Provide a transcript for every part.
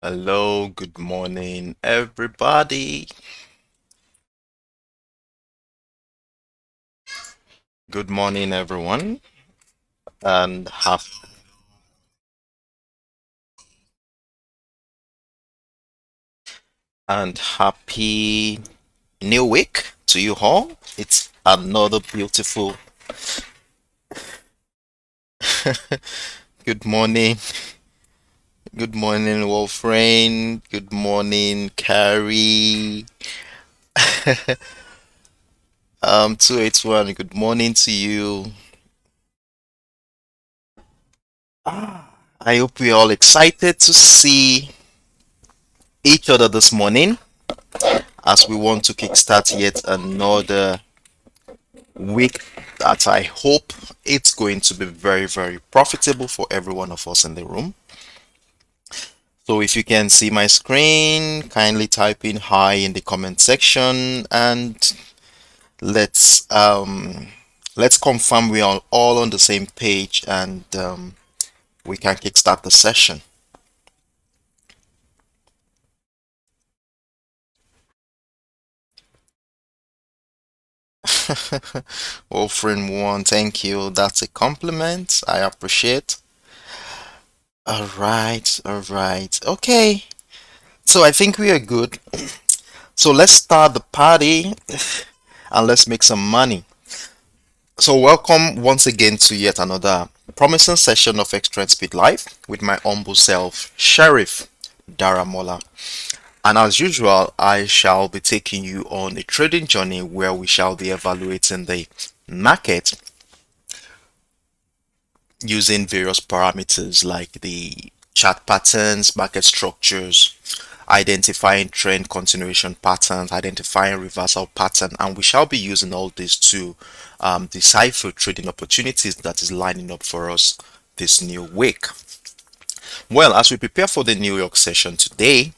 Hello, good morning, everybody. Good morning, everyone, and happy new week to you all. It's another beautiful good morning. Good morning, Wolfrain. Good morning, Carrie. 281. Good morning to you. I hope we're all excited to see each other this morning as we want to kickstart yet another week that I hope it's going to be very, very profitable for every one of us in the room. So if you can see my screen, kindly type in hi in the comment section and let's um let's confirm we are all on the same page and we can kickstart the session. Well, friend one, thank you. That's a compliment. I appreciate. All right, all right. Okay. So I think we are good. So let's start the party and let's make some money. So welcome once again to yet another promising session of Extra Speed Live with my humble self, Sheriff Daramola. And as usual, I shall be taking you on a trading journey where we shall be evaluating the market using various parameters like the chart patterns, market structures, identifying trend continuation patterns, identifying reversal pattern, and we shall be using all this to decipher trading opportunities that is lining up for us this new week. Well, as we prepare for the New York session today,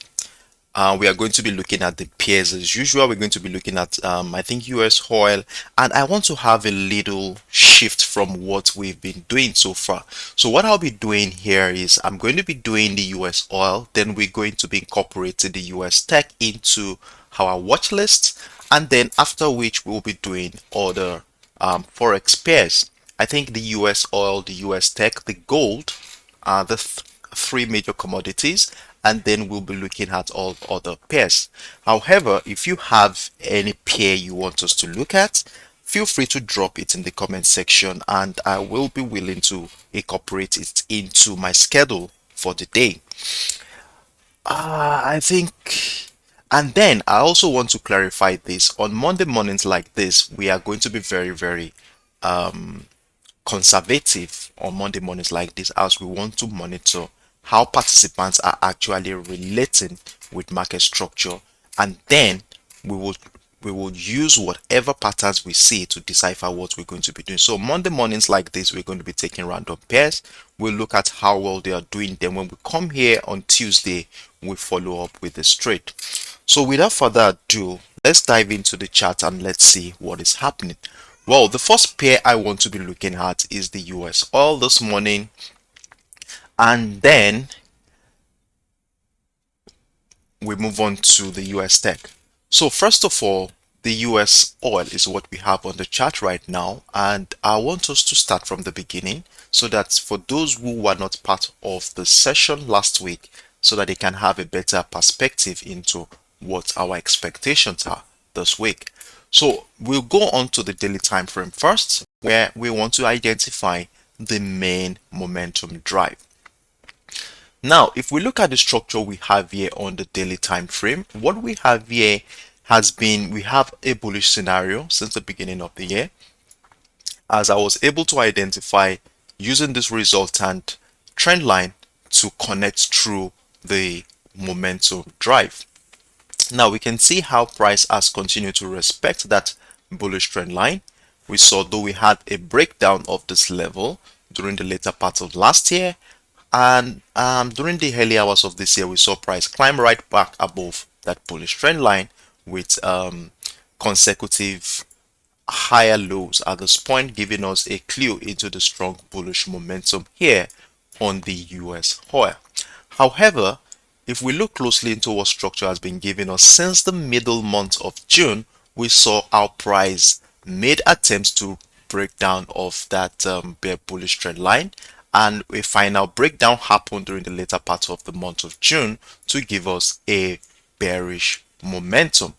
we are going to be looking at the pairs as usual. We're going to be looking at, I think, US oil, and I want to have a little shift from what we've been doing so far. So what I'll be doing here is I'm going to be doing the US oil, then we're going to be incorporating the US tech into our watch list, and then after which we'll be doing other forex pairs. I think the US oil, the US tech, the gold are the three major commodities, and then we'll be looking at all other pairs. However, if you have any pair you want us to look at, feel free to drop it in the comment section and I will be willing to incorporate it into my schedule for the day. I think, and then I also want to clarify this on Monday mornings like this, we are going to be very, very conservative on Monday mornings like this as we want to monitor how participants are actually relating with market structure, and then we will use whatever patterns we see to decipher what we're going to be doing. So Monday mornings like this, we're going to be taking random pairs. We'll look at how well they are doing. Then when we come here on Tuesday, we follow up with the straight. So without further ado, let's dive into the chart and let's see what is happening. Well, the first pair I want to be looking at is the US oil this morning, and then we move on to the US tech. So first of all, the US oil is what we have on the chart right now, and I want us to start from the beginning so that for those who were not part of the session last week, so that they can have a better perspective into what our expectations are this week. So we'll go on to the daily time frame first, where we want to identify the main momentum drive. Now, if we look at the structure we have here on the daily time frame, what we have here has been, we have a bullish scenario since the beginning of the year, as I was able to identify using this resultant trend line to connect through the momentum drive. Now we can see how price has continued to respect that bullish trend line. We saw, though, we had a breakdown of this level during the later part of last year, and during the early hours of this year we saw price climb right back above that bullish trend line with consecutive higher lows at this point, giving us a clue into the strong bullish momentum here on the US oil. However, if we look closely into what structure has been giving us since the middle month of June, we saw our price made attempts to break down of that bear bullish trend line, and a final breakdown happened during the later part of the month of June to give us a bearish momentum.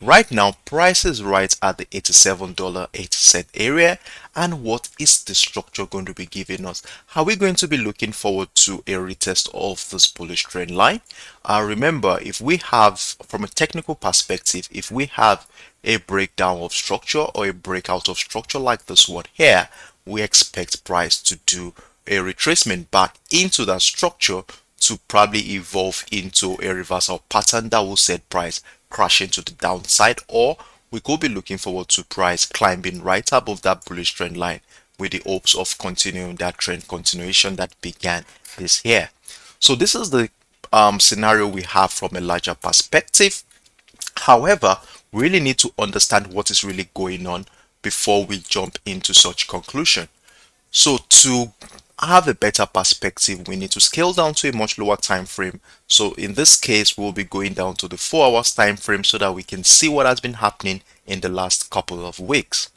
Right now, price is right at the $87.80 area. And what is the structure going to be giving us? Are we going to be looking forward to a retest of this bullish trend line? Remember, if we have, from a technical perspective, if we have a breakdown of structure or a breakout of structure like this one here, we expect price to do a retracement back into that structure to probably evolve into a reversal pattern that will set price crashing to the downside, or we could be looking forward to price climbing right above that bullish trend line with the hopes of continuing that trend continuation that began this year. So this is the scenario we have from a larger perspective. However, we really need to understand what is really going on before we jump into such conclusion. So to have a better perspective, we need to scale down to a much lower time frame. So in this case, we'll be going down to the 4 hours time frame so that we can see what has been happening in the last couple of weeks.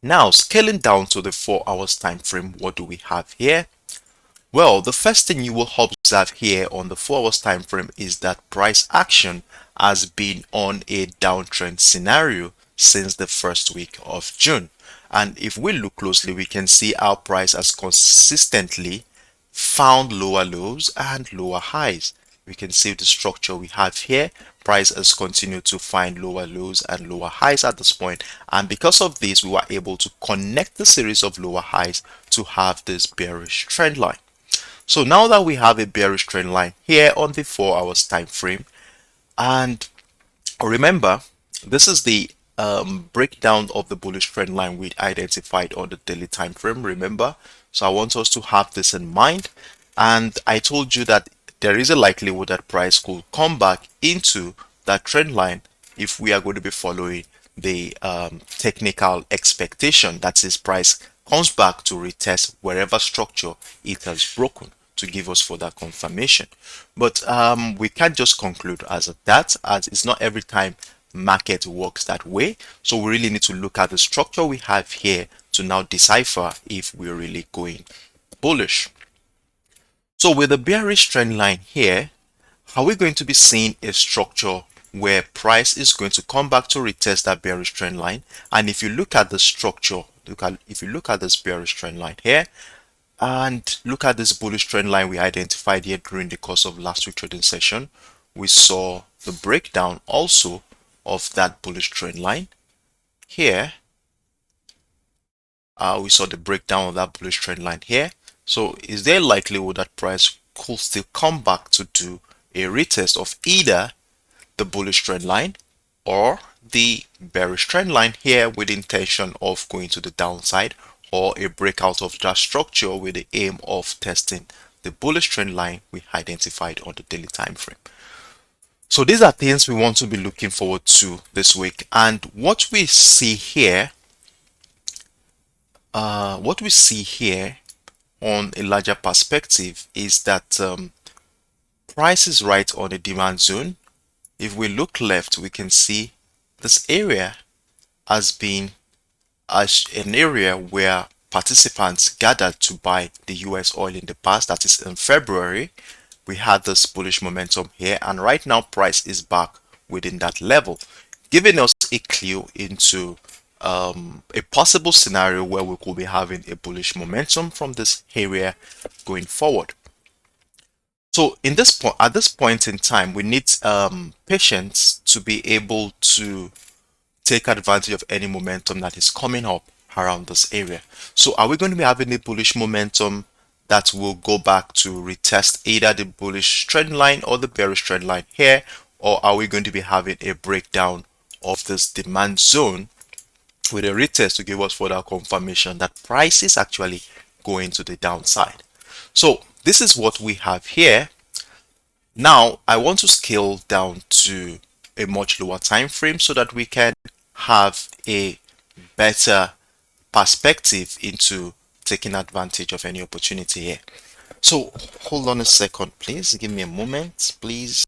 Now, scaling down to the 4 hours time frame, what do we have here? Well, the first thing you will observe here on the 4 hours time frame is that price action has been on a downtrend scenario since the first week of June. And if we look closely, we can see our price has consistently found lower lows and lower highs. We can see the structure we have here. Price has continued to find lower lows and lower highs at this point. And because of this, we were able to connect the series of lower highs to have this bearish trend line. So now that we have a bearish trend line here on the 4 hours time frame, and remember, this is the breakdown of the bullish trend line we identified on the daily time frame, remember. So I want us to have this in mind, and I told you that there is a likelihood that price could come back into that trend line if we are going to be following the technical expectation, that is, price comes back to retest wherever structure it has broken to give us further confirmation. But we can't just conclude as that, as it's not every time market works that way. So we really need to look at the structure we have here to now decipher if we're really going bullish. So with the bearish trend line here, are we going to be seeing a structure where price is going to come back to retest that bearish trend line? And if you look at the structure, if you look at this bearish trend line here, and look at this bullish trend line we identified here during the course of last week's trading session, we saw the breakdown also of that bullish trend line here. We saw the breakdown of that bullish trend line here. So is there a likelihood that price could still come back to do a retest of either the bullish trend line or the bearish trend line here with the intention of going to the downside, or a breakout of that structure with the aim of testing the bullish trend line we identified on the daily time frame? So these are things we want to be looking forward to this week. And what we see here on a larger perspective is that price is right on a demand zone. If we look left, we can see this area has been an area where participants gathered to buy the US oil in the past. That is in February. We had this bullish momentum here, and right now price is back within that level, giving us a clue into a possible scenario where we could be having a bullish momentum from this area going forward. So in this point, at this point in time, we need patience to be able to take advantage of any momentum that is coming up around this area. So are we going to be having a bullish momentum that will go back to retest either the bullish trend line or the bearish trend line here, or are we going to be having a breakdown of this demand zone with a retest to give us further confirmation that price is actually going to the downside? So this is what we have here. Now I want to scale down to a much lower time frame so that we can have a better perspective into taking advantage of any opportunity here. So hold on a second, please. Give me a moment, please.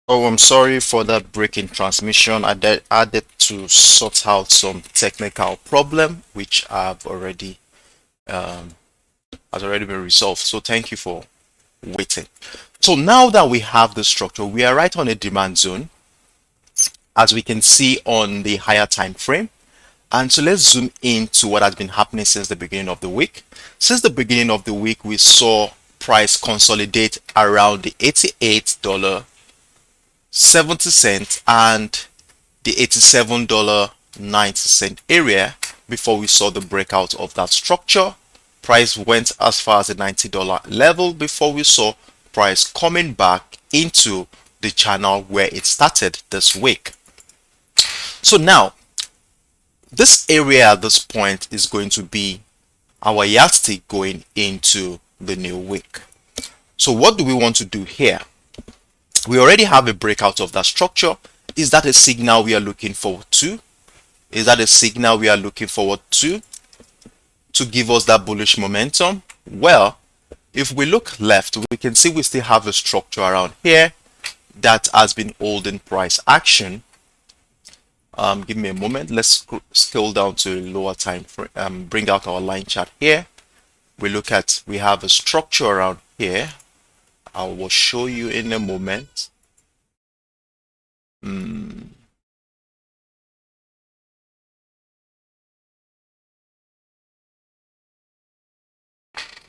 Oh, I'm sorry for that break in transmission. I had to sort out some technical problem, which has already been resolved. So thank you for waiting. So now that we have the structure, we are right on a demand zone, as we can see on the higher time frame. And so let's zoom into what has been happening since the beginning of the week. Since the beginning of the week, we saw price consolidate around the $88.70 and the $87.90 area before we saw the breakout of that structure. Price went as far as the $90 level before we saw price coming back into the channel where it started this week. So now this area at this point is going to be our yardstick going into the new week. So what do we want to do here? We already have a breakout of that structure. Is that a signal we are looking forward to? Is that a signal we are looking forward to give us that bullish momentum? Well, if we look left, we can see we still have a structure around here that has been holding price action. Give me a moment. Let's scroll down to a lower time frame. Bring out our line chart here. We have a structure around here. I will show you in a moment.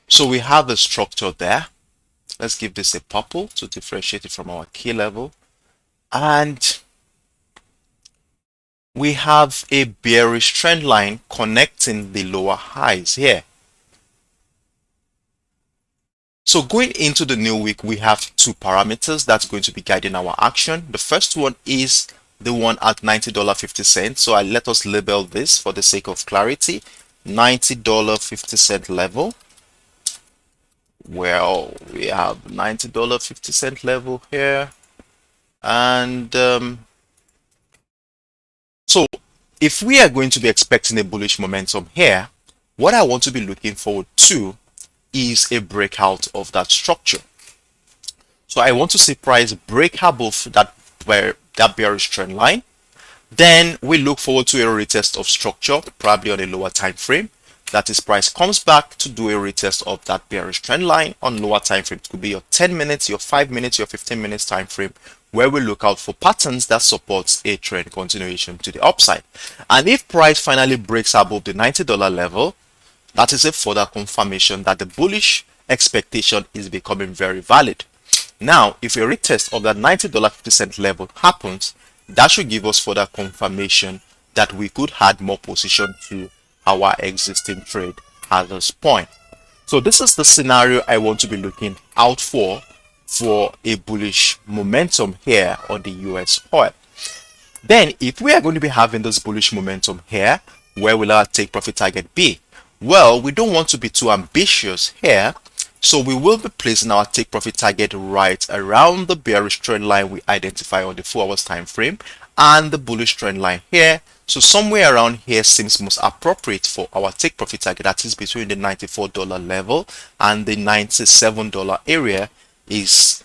So we have a structure there. Let's give this a purple to differentiate it from our key level. And we have a bearish trend line connecting the lower highs here. So going into the new week, we have two parameters that's going to be guiding our action. The first one is the one at $90.50. So let us label this for the sake of clarity. $90.50 level. Well, we have $90.50 level here. And so if we are going to be expecting a bullish momentum here, what I want to be looking forward to is a breakout of that structure. So I want to see price break above that bearish trend line. Then we look forward to a retest of structure, probably on a lower time frame. That is, price comes back to do a retest of that bearish trend line on lower time frame. It could be your 10 minutes, your 5 minutes, your 15 minutes time frame, where we look out for patterns that supports a trend continuation to the upside. And if price finally breaks above the $90 level, that is a further confirmation that the bullish expectation is becoming very valid. Now, if a retest of that $90.50 level happens, that should give us further confirmation that we could add more position to our existing trade at this point. So this is the scenario I want to be looking out for a bullish momentum here on the US oil. Then if we are going to be having this bullish momentum here, where will our take profit target be? Well, we don't want to be too ambitious here, so we will be placing our take profit target right around the bearish trend line we identify on the 4 hours time frame and the bullish trend line here. So somewhere around here seems most appropriate for our take profit target. That is between the $94 level and the $97 area is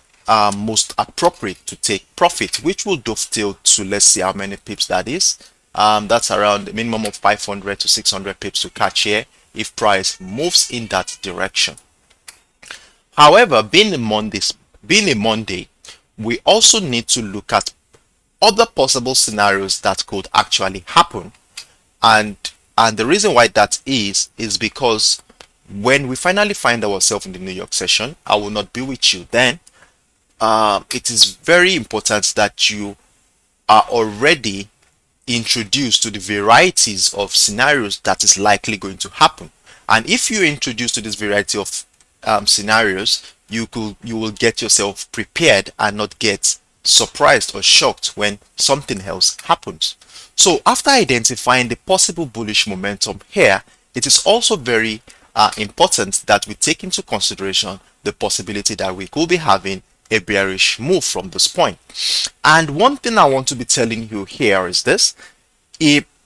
most appropriate to take profit, which will dovetail to, let's see how many pips that is. That's around a minimum of 500 to 600 pips to catch here if price moves in that direction. However, being a Monday, we also need to look at other possible scenarios that could actually happen, and the reason why that is because when we finally find ourselves in the New York session, I will not be with you then. It is very important that you are already introduced to the varieties of scenarios that is likely going to happen. And if you're introduced to this variety of scenarios, you will get yourself prepared and not get surprised or shocked when something else happens. So after identifying the possible bullish momentum here, it is also very important that we take into consideration the possibility that we could be having a bearish move from this point. And one thing I want to be telling you here is this.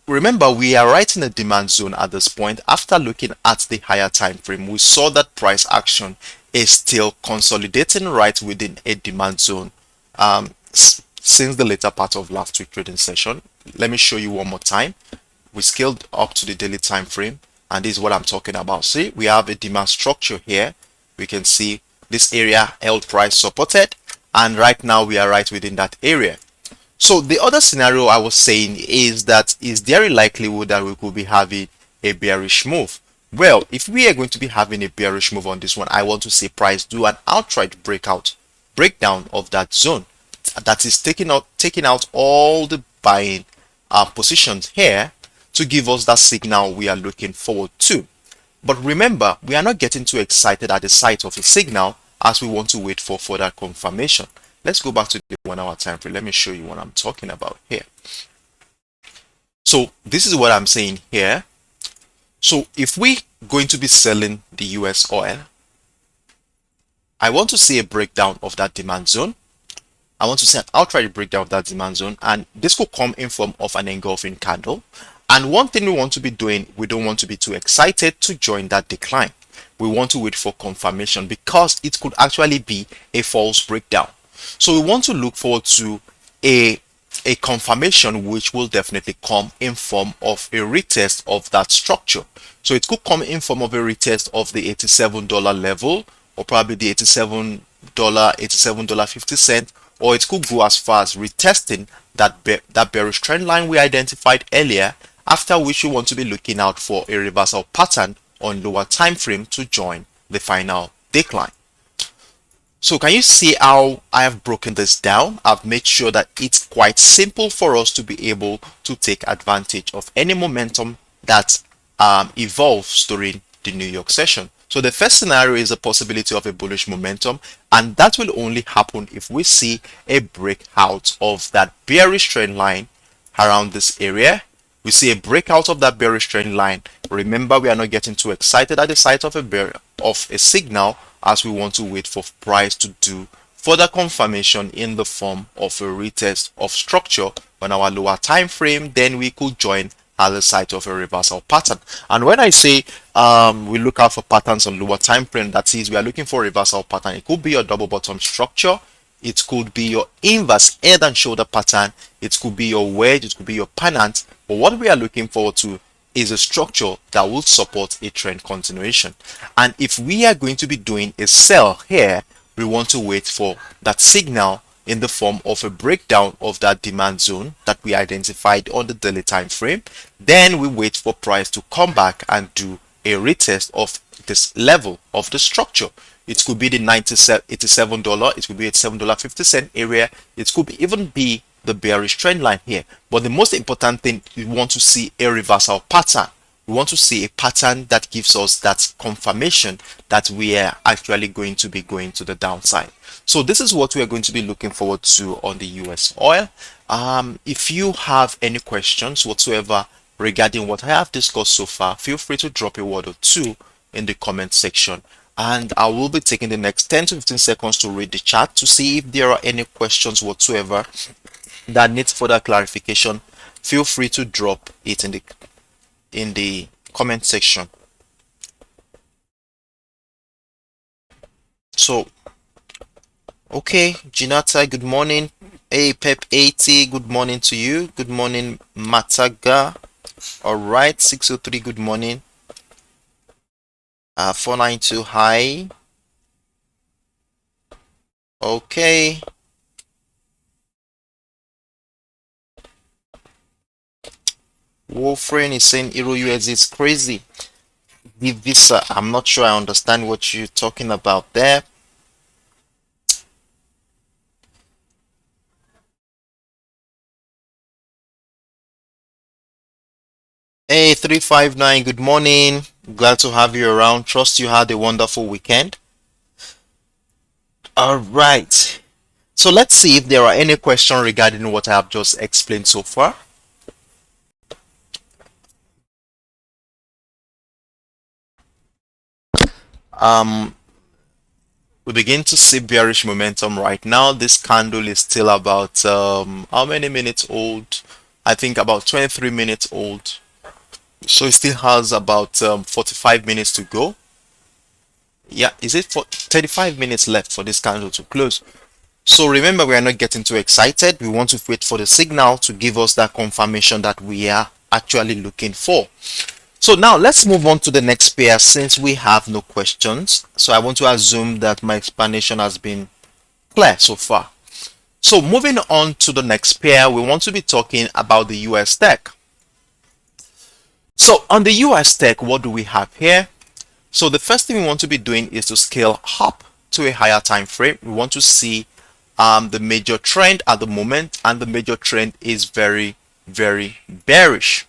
Remember, we are right in a demand zone at this point. After looking at the higher time frame, we saw that price action is still consolidating right within a demand zone since the later part of last week trading session. Let me show you one more time. We scaled up to the daily time frame, and this is what I'm talking about. See, we have a demand structure here. We can see this area held price supported, and right now we are right within that area. So the other scenario I was saying is that is there a likelihood that we could be having a bearish move? Well, if we are going to be having a bearish move on this one, I want to see price do an outright breakdown of that zone. That is taking out all the buying positions here to give us that signal we are looking forward to. But remember, we are not getting too excited at the sight of a signal, as we want to wait for further confirmation. Let's go back to the 1 hour time frame. Let me show you what I'm talking about here. So this is what I'm saying here. So if we're going to be selling the US oil, I want to see a breakdown of that demand zone. I want to see an outright breakdown of that demand zone, and this could come in form of an engulfing candle. And one thing we want to be doing, we don't want to be too excited to join that decline. We want to wait for confirmation because it could actually be a false breakdown. So we want to look forward to a confirmation, which will definitely come in form of a retest of that structure. So it could come in form of a retest of the $87 level, or probably the $87.50, or it could go as far as retesting that bearish trend line we identified earlier, after which we want to be looking out for a reversal pattern on lower time frame to join the final decline. So can you see how I have broken this down? I've made sure that it's quite simple for us to be able to take advantage of any momentum that evolves during the New York session. So the first scenario is a possibility of a bullish momentum, and that will only happen if we see a breakout of that bearish trend line around this area. We see a breakout of that bearish trend line. Remember, we are not getting too excited at the sight of a signal, as we want to wait for price to do further confirmation in the form of a retest of structure on our lower time frame. Then we could join at the sight of a reversal pattern. And when I say we look out for patterns on lower time frame, that is, we are looking for a reversal pattern. It could be your double bottom structure, it could be your inverse head and shoulder pattern, it could be your wedge, it could be your pennant. But what we are looking forward to is a structure that will support a trend continuation. And if we are going to be doing a sell here, we want to wait for that signal in the form of a breakdown of that demand zone that we identified on the daily time frame. Then we wait for price to come back and do a retest of this level of the structure. It could be the $87, it could be $87.50 area, it could even be the bearish trend line here. But the most important thing, we want to see a reversal pattern. We want to see a pattern that gives us that confirmation that we are actually going to be going to the downside. So this is what we are going to be looking forward to on the US oil. If you have any questions whatsoever regarding what I have discussed so far, feel free to drop a word or two in the comment section, and I will be taking the next 10 to 15 seconds to read the chat to see if there are any questions whatsoever that needs further clarification. Feel free to drop it in the comment section. So okay, Jinata, good morning. Hey, Pep80, good morning to you. Good morning, Mataga. All right, 603, good morning. 492, hi. Okay. Wolfrain is saying Euro USD is crazy. Visa. I'm not sure I understand what you're talking about there. Hey, 359, good morning. Glad to have you around. Trust you had a wonderful weekend. All right. So let's see if there are any questions regarding what I have just explained so far. Um, we begin to see bearish momentum right now. This candle is still about how many minutes old? I think about 23 minutes old. So it still has about 45 minutes to go. Yeah, is it for 35 minutes left for this candle to close? So remember, we are not getting too excited. We want to wait for the signal to give us that confirmation that we are actually looking for. So now let's move on to the next pair since we have no questions. So I want to assume that my explanation has been clear so far. So moving on to the next pair, we want to be talking about the US tech. So on the US tech, what do we have here? So the first thing we want to be doing is to scale up to a higher time frame. We want to see the major trend at the moment, and the major trend is very, very bearish.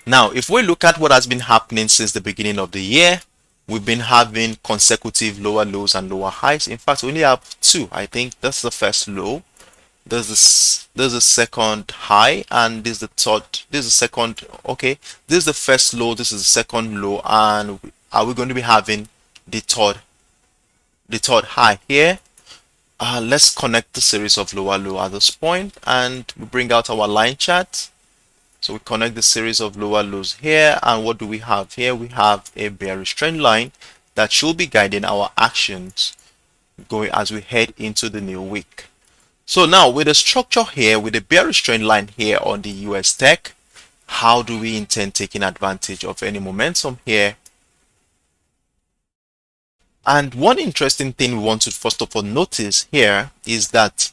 Now, if we look at what has been happening since the beginning of the year, we've been having consecutive lower lows and lower highs. In fact, we only have two. I think that's the first low. There's the second high, and this is the third. This is the second. Okay, this is the first low. This is the second low, and are we going to be having the third high here? Let's connect the series of lower low at this point, and we bring out our line chart. So we connect the series of lower lows here, and what do we have here? We have a bearish trend line that should be guiding our actions going as we head into the new week. So now with the structure here, with the bearish trend line here on the US tech, how do we intend taking advantage of any momentum here? And one interesting thing we want to first of all notice here is that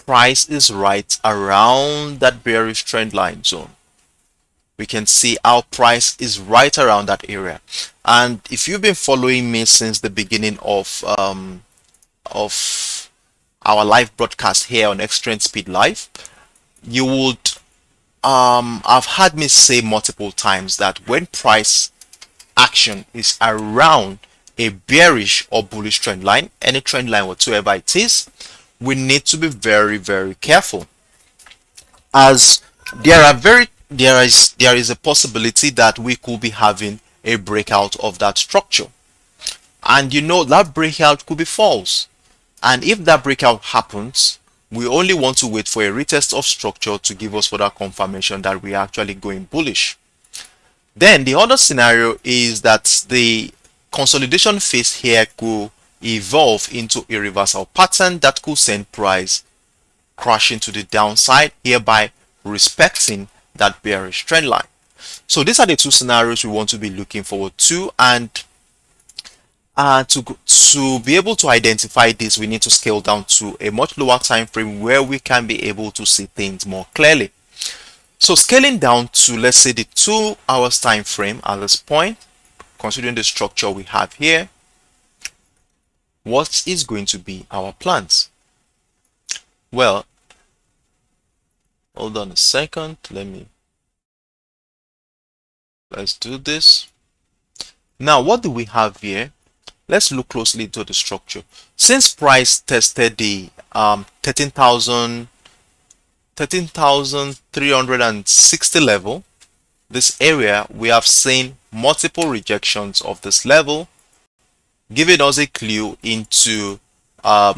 price is right around that bearish trend line zone. We can see our price is right around that area. And if you've been following me since the beginning of our live broadcast here on Extreme Speed Live, you would have heard me say multiple times that when price action is around a bearish or bullish trend line, any trend line whatsoever it is, we need to be very, very careful, as there is a possibility that we could be having a breakout of that structure, and you know that breakout could be false. And if that breakout happens, we only want to wait for a retest of structure to give us further confirmation that we are actually going bullish. Then the other scenario is that the consolidation phase here could evolve into a reversal pattern that could send price crashing to the downside, hereby respecting that bearish trend line. So these are the two scenarios we want to be looking forward to, and to be able to identify this, we need to scale down to a much lower time frame where we can be able to see things more clearly. So scaling down to, let's say, the 2 hours time frame at this point, considering the structure we have here, what is going to be our plans? Well, hold on a second. Let's do this. Now, what do we have here? Let's look closely to the structure. Since price tested the 13,360 level, this area, we have seen multiple rejections of this level, giving us a clue into a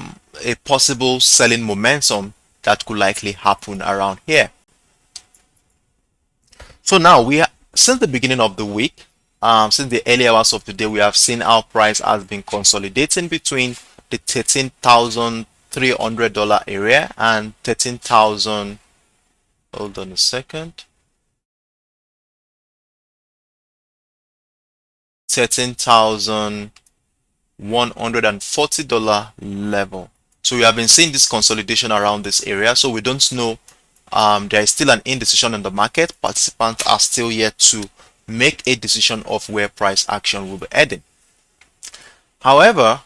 possible selling momentum that could likely happen around here. So now since the beginning of the week, since the early hours of the day, we have seen our price has been consolidating between the $13,300 area and 13,000. Hold on a second. $13,140 level. So we have been seeing this consolidation around this area. So we don't know. There is still an indecision in the market. Participants are still yet to make a decision of where price action will be heading. However,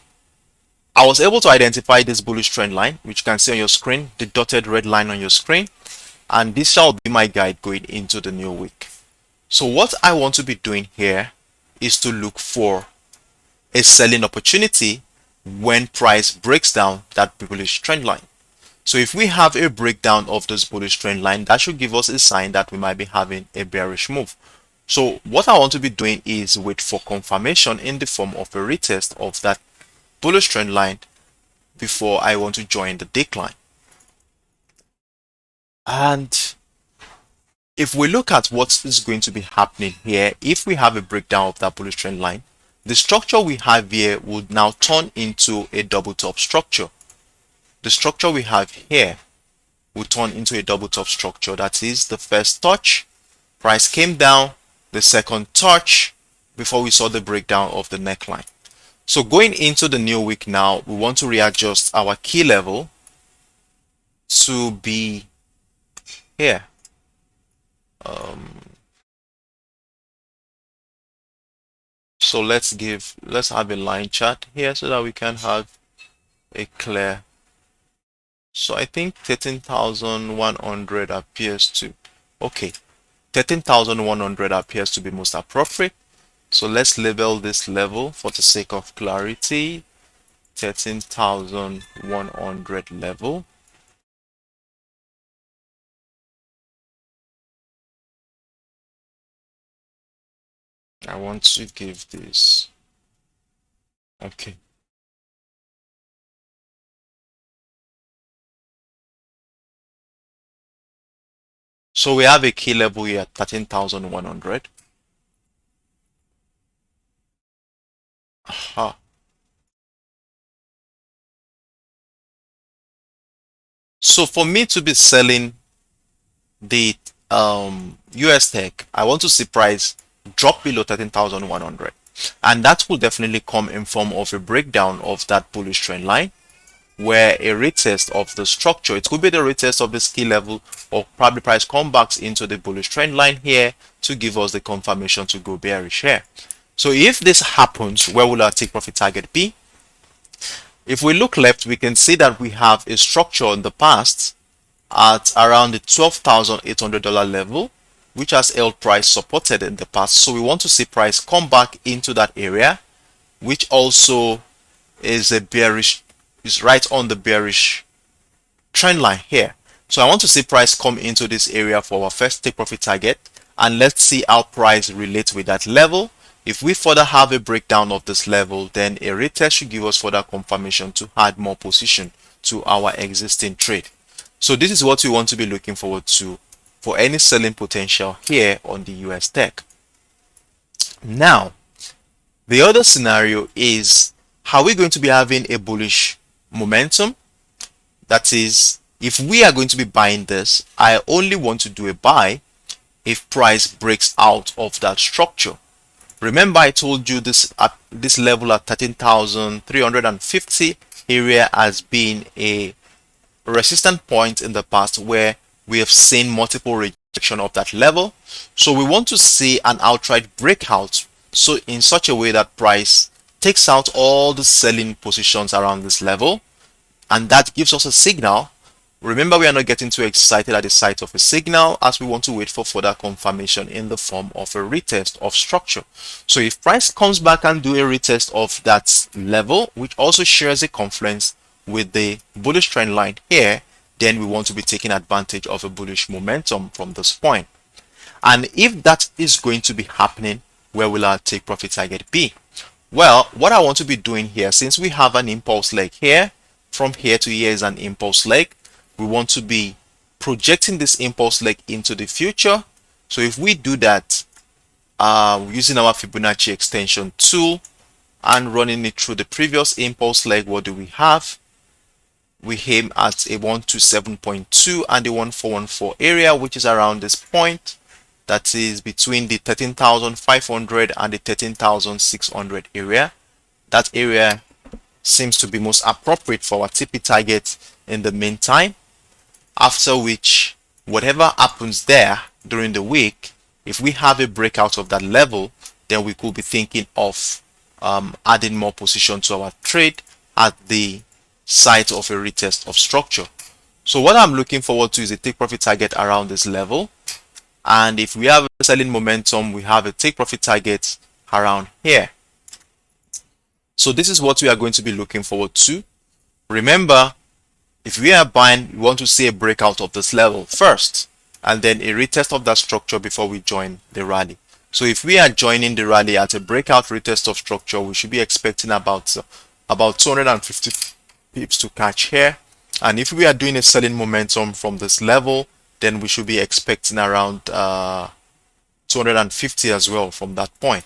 I was able to identify this bullish trend line, which you can see on your screen, the dotted red line on your screen, and this shall be my guide going into the new week. So what I want to be doing here is to look for a selling opportunity when price breaks down that bullish trend line. So if we have a breakdown of this bullish trend line, that should give us a sign that we might be having a bearish move. So what I want to be doing is wait for confirmation in the form of a retest of that bullish trend line before I want to join the decline. And if we look at what is going to be happening here, if we have a breakdown of that bullish trend line, the structure we have here would now turn into a double top structure. The structure we have here will turn into a double top structure. That is, the first touch, price came down, the second touch before we saw the breakdown of the neckline. So going into the new week now, we want to readjust our key level to be here. So let's have a line chart here so that we can have a clear. So I think 13,100 appears to, okay, 13,100 appears to be most appropriate. So let's label this level for the sake of clarity, 13,100 level. I want to give this, okay. So we have a key level here at 13,100. Aha. So for me to be selling the US Tech, I want to see price drop below 13,100, and that will definitely come in form of a breakdown of that bullish trend line, where a retest of the structure, it could be the retest of this key level, or probably price come back into the bullish trend line here to give us the confirmation to go bearish here. So if this happens, where will our take profit target be? If we look left, we can see that we have a structure in the past at around the $12,800 level, which has held price supported in the past. So we want to see price come back into that area, which also is a bearish, is right on the bearish trend line here. So I want to see price come into this area for our first take profit target, and let's see how price relates with that level. If we further have a breakdown of this level, then a retest should give us further confirmation to add more position to our existing trade. So this is what we want to be looking forward to for any selling potential here on the US Tech. Now, the other scenario is, are we going to be having a bullish momentum? That is, if we are going to be buying this, I only want to do a buy if price breaks out of that structure. Remember, I told you this at this level at 13,350 area has been a resistant point in the past where we have seen multiple rejection of that level. So we want to see an outright breakout, so in such a way that price takes out all the selling positions around this level, and that gives us a signal. Remember, we are not getting too excited at the sight of a signal, as we want to wait for further confirmation in the form of a retest of structure. So if price comes back and do a retest of that level, which also shares a confluence with the bullish trend line here, then we want to be taking advantage of a bullish momentum from this point. And if that is going to be happening, where will our take profit target be? Well, what I want to be doing here, since we have an impulse leg here, from here to here is an impulse leg, we want to be projecting this impulse leg into the future. So if we do that using our Fibonacci extension tool and running it through the previous impulse leg, what do we have? We aim at a 127.2 and the 1414 area, which is around this point, that is between the 13,500 and the 13,600 area. That area seems to be most appropriate for our TP target in the meantime, after which whatever happens there during the week If we have a breakout of that level, then we could be thinking of adding more position to our trade at the site of a retest of structure. So what I'm looking forward to is a take profit target around this level. And if we have a selling momentum, we have a take profit target around here. So this is what we are going to be looking forward to. Remember, if we are buying, we want to see a breakout of this level first, and then a retest of that structure before we join the rally. So if we are joining the rally at a breakout retest of structure, we should be expecting about 250 pips to catch here. And if we are doing a selling momentum from this level, then we should be expecting around 250 as well from that point.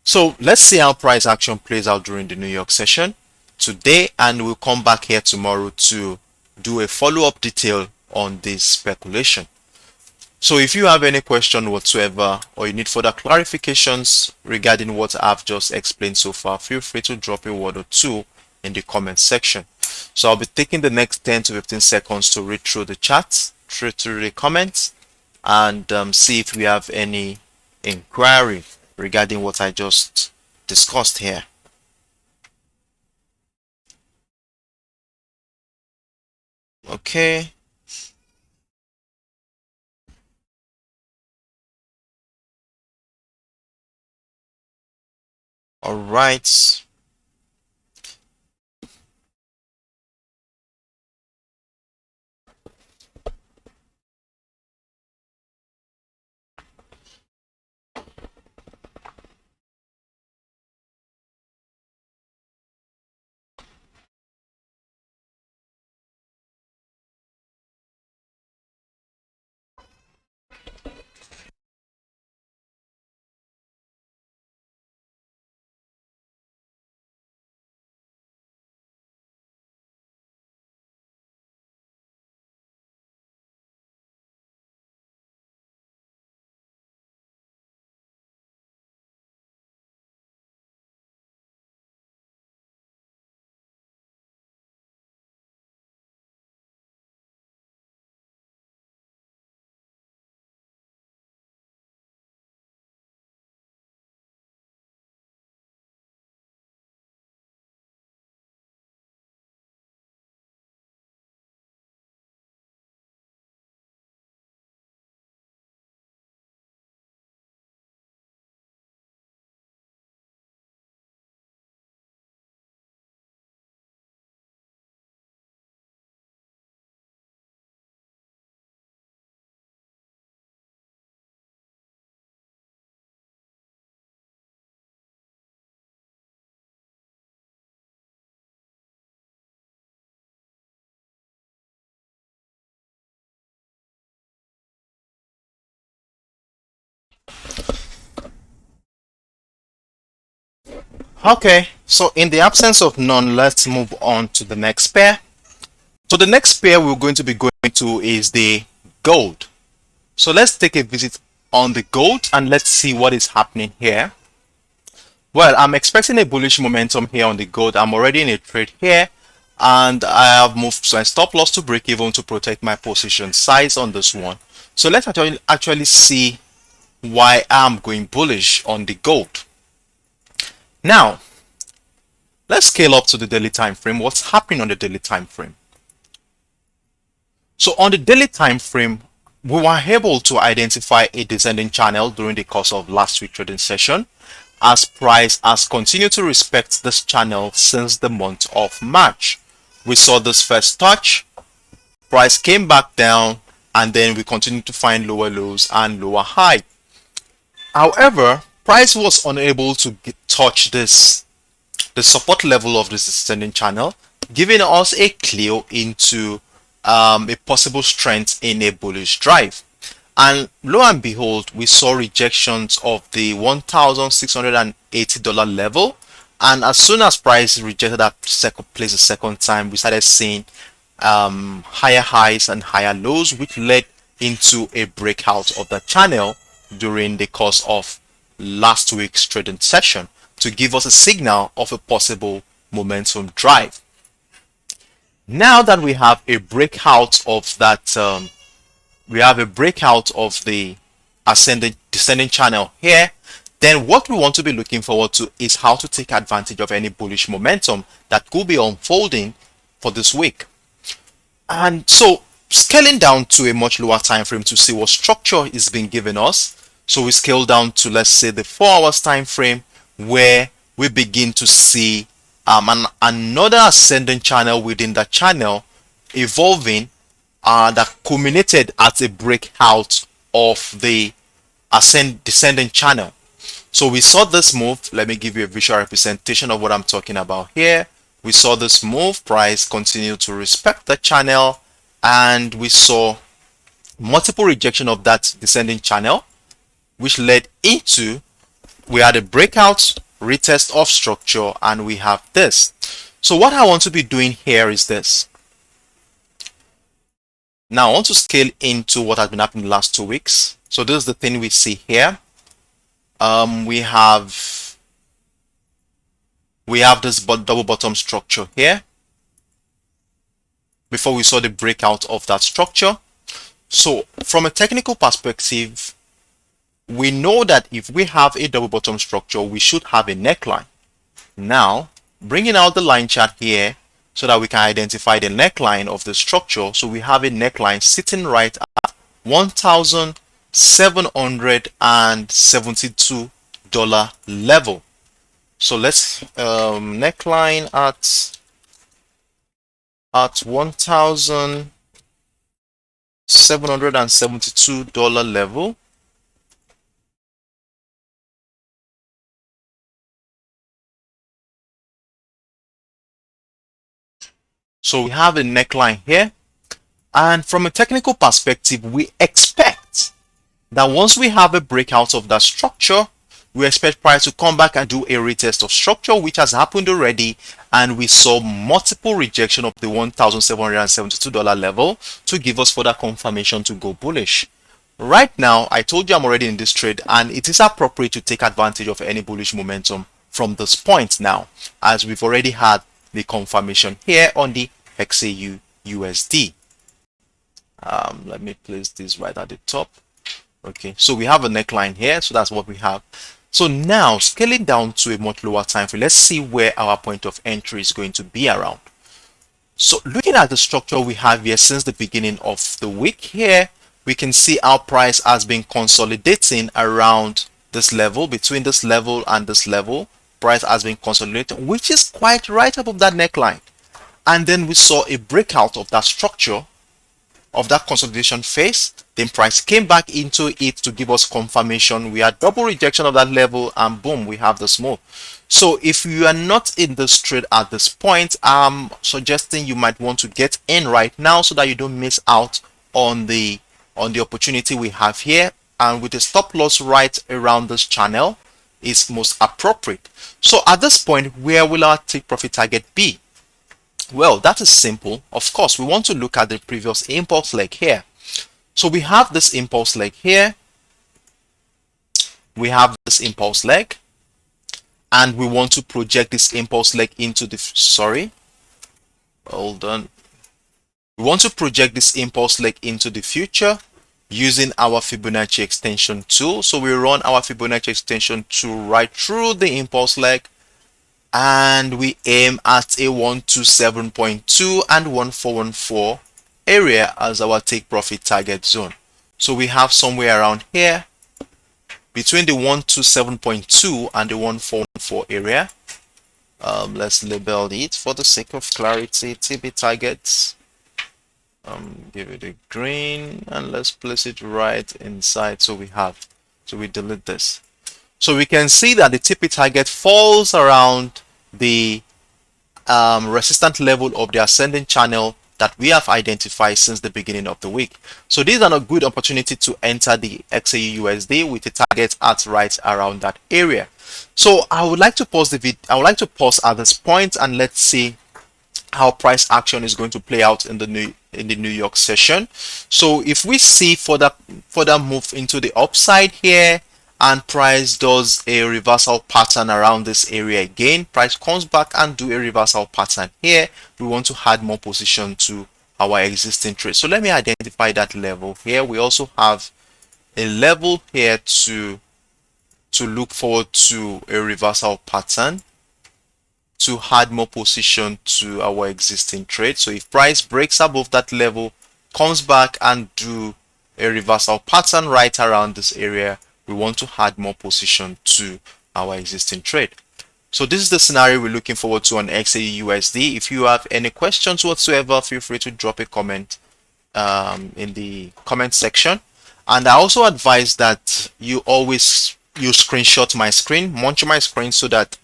So let's see how price action plays out during the New York session today, and we'll come back here tomorrow to do a follow-up detail on this speculation. So if you have any question whatsoever, or you need further clarifications regarding what I've just explained so far, feel free to drop a word or two in the comment section. So I'll be taking the next 10 to 15 seconds to read through the chats, through the comments, and see if we have any inquiry regarding what I just discussed here. Okay. All right. Okay, so in the absence of none, let's move on to the next pair. So the next pair we're going to be going to is the gold. So let's take a visit on the gold and let's see what is happening here. Well, I'm expecting a bullish momentum here on the gold. I'm already in a trade here, and I have moved my stop loss to break even to protect my position size on this one. So let's actually see why I'm going bullish on the gold. Now, let's scale up to the daily time frame. What's happening on the daily time frame? So on the daily time frame, we were able to identify a descending channel during the course of last week's trading session, as price has continued to respect this channel since the month of March. We saw this first touch, price came back down, and then we continued to find lower lows and lower high. However, price was unable to touch the support level of this descending channel, giving us a clue into a possible strength in a bullish drive. And lo and behold, we saw rejections of the $1,680 level, and as soon as price rejected that second place the second time, we started seeing higher highs and higher lows, which led into a breakout of the channel during the course of last week's trading session to give us a signal of a possible momentum drive. Now that we have a breakout of that, we have a breakout of the ascending descending channel here, then what we want to be looking forward to is how to take advantage of any bullish momentum that could be unfolding for this week. And so scaling down to a much lower time frame to see what structure is being given us. So we scale down to, let's say, the 4 hours time frame, where we begin to see another ascending channel within the channel evolving that culminated at a breakout of the descending channel. So we saw this move. Let me give you a visual representation of what I'm talking about here. We saw this move, price continue to respect the channel, and we saw multiple rejection of that descending channel, which led into, we had a breakout, retest of structure, and we have this. So what I want to be doing here is this. Now I want to scale into what has been happening the last 2 weeks. So this is the thing we see here. We have this double bottom structure here before we saw the breakout of that structure. So from a technical perspective, we know that if we have a double bottom structure, we should have a neckline. Now, bringing out the line chart here so that we can identify the neckline of the structure. So we have a neckline sitting right at $1,772 level. So let's neckline at $1,772 level. So we have a neckline here, and from a technical perspective, we expect that once we have a breakout of that structure, we expect price to come back and do a retest of structure, which has happened already, and we saw multiple rejection of the $1,772 level to give us further confirmation to go bullish. Right now, I told you I'm already in this trade, and it is appropriate to take advantage of any bullish momentum from this point now, as we've already had the confirmation here on the XAUUSD. Let me place this right at the top. Okay, so we have a neckline here, so that's what we have. So now scaling down to a much lower time frame, let's see where our point of entry is going to be around. So looking at the structure we have here since the beginning of the week here, we can see our price has been consolidating around this level. Between this level and this level, price has been consolidating, which is quite right above that neckline. And then we saw a breakout of that structure, of that consolidation phase. Then price came back into it to give us confirmation. We had double rejection of that level, and boom, we have this move. So if you are not in this trade at this point, I'm suggesting you might want to get in right now so that you don't miss out on the opportunity we have here. And with a stop loss right around this channel is most appropriate. So at this point, where will our take profit target be? Well, that is simple. Of course, we want to look at the previous impulse leg here. So we have this impulse leg here. We have this impulse leg, and we want to project this impulse leg into the, hold on. We want to project this impulse leg into the future using our Fibonacci extension tool. So we run our Fibonacci extension tool right through the impulse leg, and we aim at a 127.2 and 1414 area as our take profit target zone. So we have somewhere around here between the 127.2 and the 1414 area. Let's label it for the sake of clarity, TB targets. Give it a green, and let's place it right inside. So we delete this. So we can see that the TP target falls around the resistant level of the ascending channel that we have identified since the beginning of the week. So these are a good opportunity to enter the XAUUSD with a target at right around that area. So I would like to pause the video. I would like to pause at this point, and let's see how price action is going to play out in the New York session. So if we see further move into the upside here, and price does a reversal pattern around this area again, price comes back and do a reversal pattern here, we want to add more position to our existing trade. So let me identify that level here. We also have a level here to look forward to a reversal pattern to add more position to our existing trade. So if price breaks above that level, comes back and do a reversal pattern right around this area, we want to add more position to our existing trade. So this is the scenario we're looking forward to on XAUUSD. If you have any questions whatsoever, feel free to drop a comment in the comment section. And I also advise that you always screenshot my screen, munch my screen, so that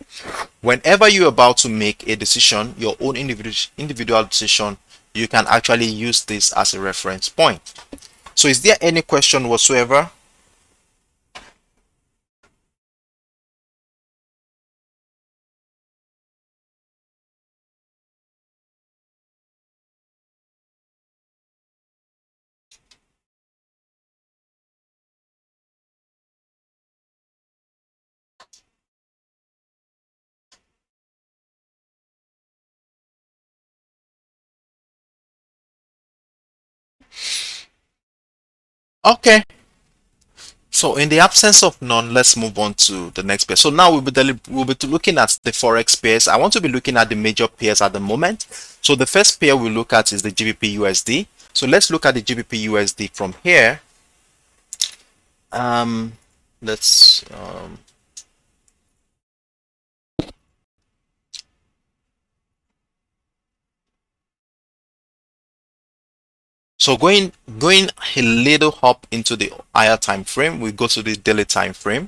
whenever you're about to make a decision, your own individual decision, you can actually use this as a reference point. So is there any question whatsoever? Okay. So in the absence of none, let's move on to the next pair. So now we'll be looking at the forex pairs. I want to be looking at the major pairs at the moment. So the first pair we'll look at is the GBPUSD. So let's look at the GBPUSD from here. Let's so going a little up into the higher time frame, we go to the daily time frame.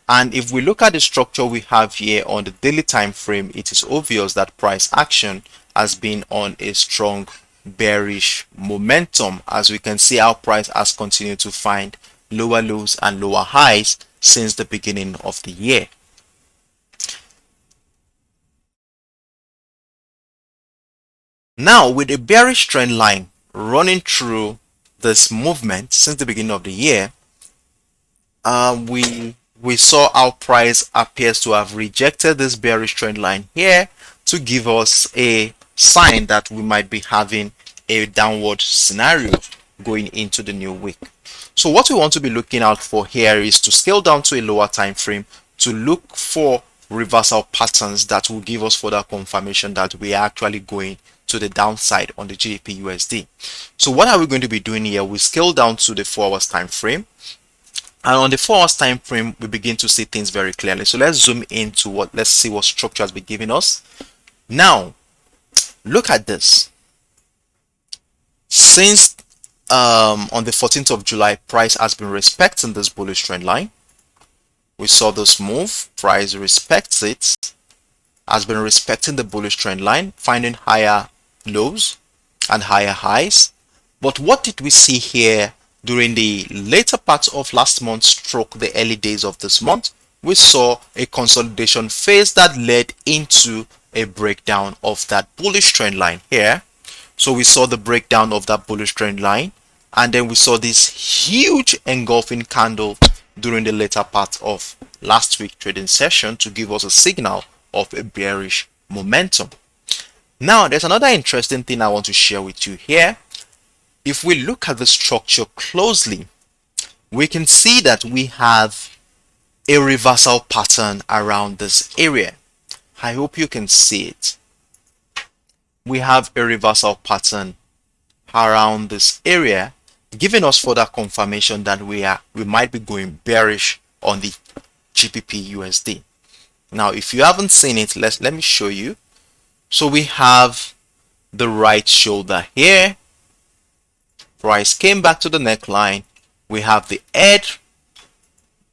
And if we look at the structure we have here on the daily time frame, it is obvious that price action has been on a strong bearish momentum. As we can see, our price has continued to find lower lows and lower highs since the beginning of the year. Now, with a bearish trend line running through this movement since the beginning of the year, we saw our price appears to have rejected this bearish trend line here to give us a sign that we might be having a downward scenario going into the new week. So what we want to be looking out for here is to scale down to a lower time frame to look for reversal patterns that will give us further confirmation that we are actually going to the downside on the GBPUSD. So what are we going to be doing here? We scale down to the 4 hours time frame. And on the 4 hours time frame, we begin to see things very clearly. So let's zoom into let's see what structure has been giving us. Now, look at this. Since on the 14th of July, price has been respecting this bullish trend line. We saw this move, price respects it, has been respecting the bullish trend line, finding higher lows and higher highs. But what did we see here during the later part of last month stroke the early days of this month? We saw a consolidation phase that led into a breakdown of that bullish trend line here. So we saw the breakdown of that bullish trend line, and then we saw this huge engulfing candle during the later part of last week trading session to give us a signal of a bearish momentum. Now, there's another interesting thing I want to share with you here. If we look at the structure closely, we can see that we have a reversal pattern around this area. I hope you can see it. We have a reversal pattern around this area, giving us further confirmation that we might be going bearish on the GBPUSD. Now, if you haven't seen it, let me show you. So we have the right shoulder here. Price came back to the neckline. We have the head.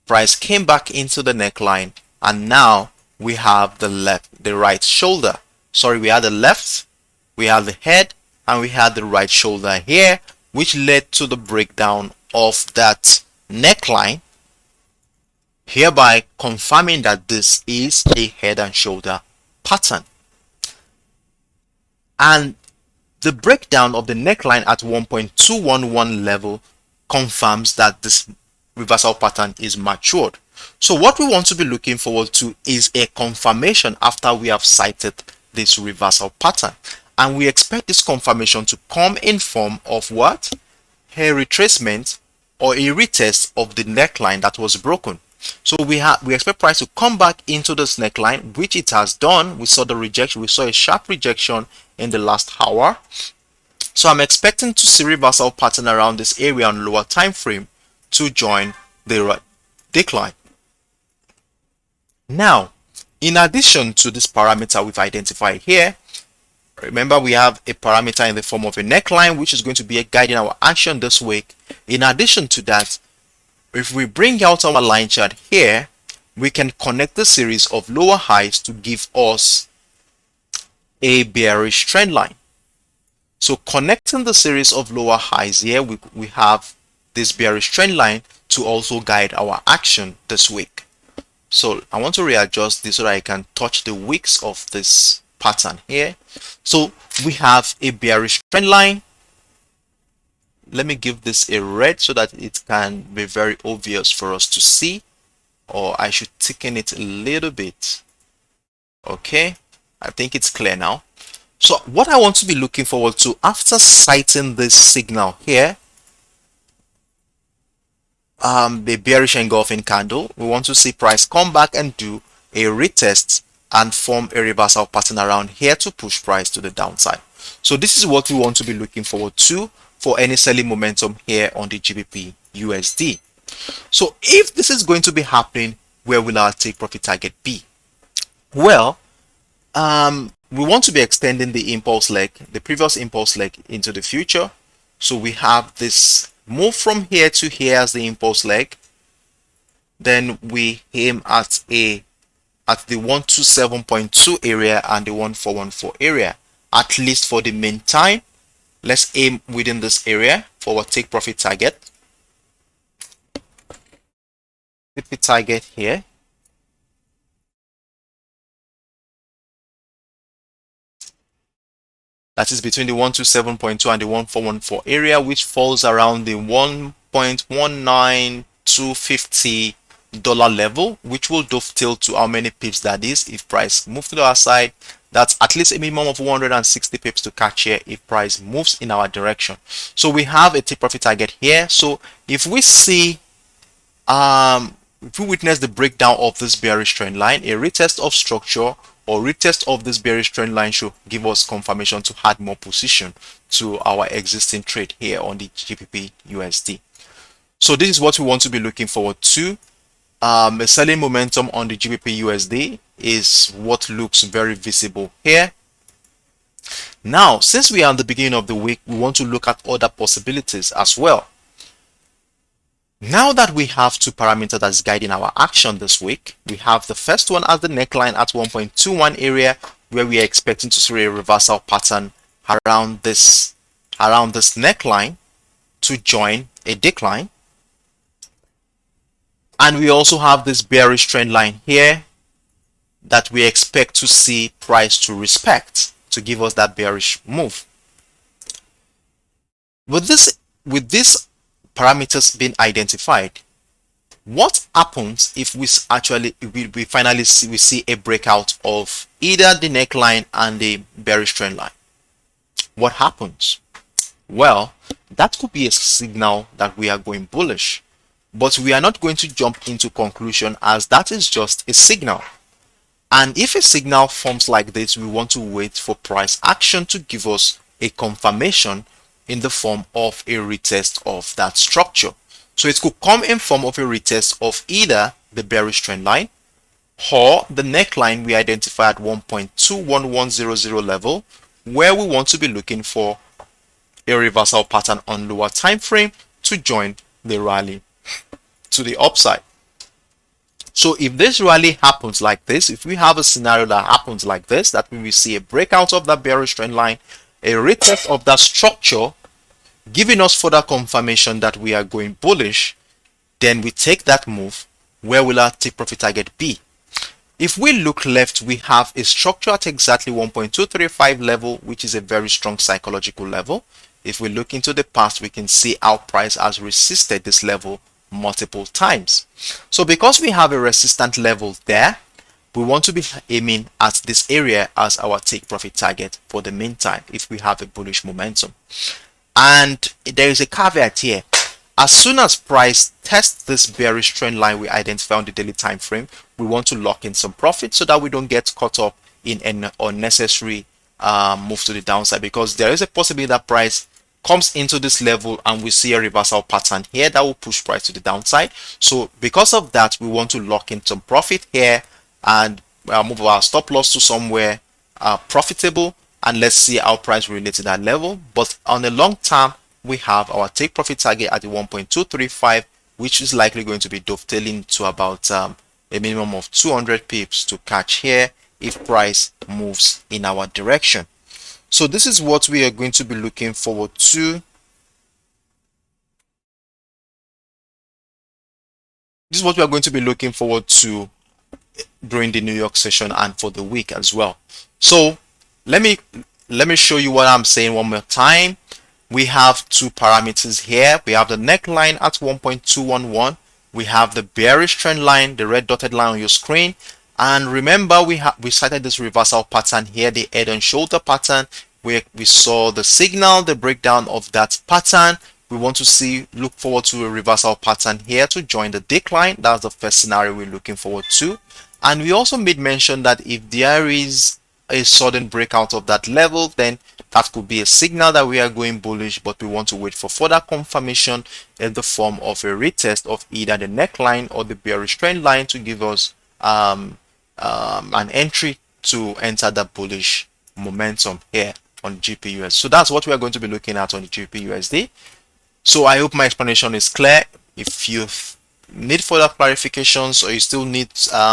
Price came back into the neckline, and now we have the right shoulder. Sorry, we had the left, we have the head, and we had the right shoulder here, which led to the breakdown of that neckline, hereby confirming that this is a head and shoulder pattern. And the breakdown of the neckline at 1.211 level confirms that this reversal pattern is matured. So what we want to be looking forward to is a confirmation after we have cited this reversal pattern. And we expect this confirmation to come in form of what? A retracement or a retest of the neckline that was broken. So we expect price to come back into this neckline, which it has done. We saw the rejection. We saw a sharp rejection in the last hour. So I'm expecting to see reversal pattern around this area on lower time frame to join the decline. Now, in addition to this parameter we've identified here, remember we have a parameter in the form of a neckline, which is going to be guiding our action this week. In addition to that, if we bring out our line chart here, we can connect the series of lower highs to give us a bearish trend line. So connecting the series of lower highs here, we have this bearish trend line to also guide our action this week. So I want to readjust this so that I can touch the wicks of this pattern here. So we have a bearish trend line. Let me give this a red so that it can be very obvious for us to see, or I should thicken it a little bit. Okay, I think it's clear now. So what I want to be looking forward to after sighting this signal here, the bearish engulfing candle, we want to see price come back and do a retest and form a reversal pattern around here to push price to the downside. So this is what we want to be looking forward to for any selling momentum here on the GBPUSD. So if this is going to be happening, where will our take profit target be? Well, we want to be extending the impulse leg, the previous impulse leg, into the future. So we have this move from here to here as the impulse leg. Then we aim at the 127.2 area and the 1414 area, at least for the meantime. Let's aim within this area for our take profit target. Take the target here. That is between the 127.2 and the 1414 area, which falls around the $1.19250 level, which will dovetail to how many pips that is. If price moves to the other side, that's at least a minimum of 160 pips to catch here if price moves in our direction. So we have a take profit target here. So if we see if we witness the breakdown of this bearish trend line, a retest of structure or retest of this bearish trend line should give us confirmation to add more position to our existing trade here on the GBPUSD. So this is what we want to be looking forward to. A selling momentum on the GBPUSD is what looks very visible here. Now, since we are at the beginning of the week, we want to look at other possibilities as well. Now that we have two parameters that's guiding our action this week, we have the first one as the neckline at 1.21 area, where we are expecting to see a reversal pattern around this neckline to join a decline. And we also have this bearish trend line here that we expect to see price to respect to give us that bearish move. With this parameters being identified, what happens if we finally see a breakout of either the neckline and the bearish trend line? What happens? Well, that could be a signal that we are going bullish, but we are not going to jump into conclusion, as that is just a signal. And if a signal forms like this, we want to wait for price action to give us a confirmation in the form of a retest of that structure. So it could come in form of a retest of either the bearish trend line or the neckline we identify at 1.21100 level, where we want to be looking for a reversal pattern on lower time frame to join the rally to the upside. So if this rally happens like this, if we have a scenario that happens like this, that we will see a breakout of that bearish trend line, a retest of that structure, giving us further confirmation that we are going bullish, then we take that move. Where will our take profit target be? If we look left, we have a structure at exactly 1.235 level, which is a very strong psychological level. If we look into the past, we can see how price has resisted this level multiple times. So because we have a resistant level there, we want to be aiming at this area as our take profit target for the meantime if we have a bullish momentum. And there is a caveat here. as soon as price tests this bearish trend line we identify on the daily time frame, we want to lock in some profit so that we don't get caught up in an unnecessary move to the downside, because there is a possibility that price comes into this level and we see a reversal pattern here that will push price to the downside. So because of that, we want to lock in some profit here and move our stop loss to somewhere profitable, and let's see how price relates to that level. But on the long term, we have our take profit target at the 1.235, which is likely going to be dovetailing to about a minimum of 200 pips to catch here if price moves in our direction. So this is what we are going to be looking forward to. This is what we are going to be looking forward to during the New York session and for the week as well. So let me show you what I'm saying one more time. We have two parameters here. We have the neckline at 1.211. We have the bearish trend line, the red dotted line on your screen. And remember, we cited this reversal pattern here, the head and shoulder pattern, where we saw the signal, the breakdown of that pattern. We want to look forward to a reversal pattern here to join the decline. That's the first scenario we're looking forward to. And we also made mention that if there is a sudden breakout of that level, then that could be a signal that we are going bullish, but we want to wait for further confirmation in the form of a retest of either the neckline or the bearish trend line to give us an entry to enter the bullish momentum here on GBPUSD. So that's what we are going to be looking at on the GBPUSD. So I hope my explanation is clear. If you need further clarifications or you still need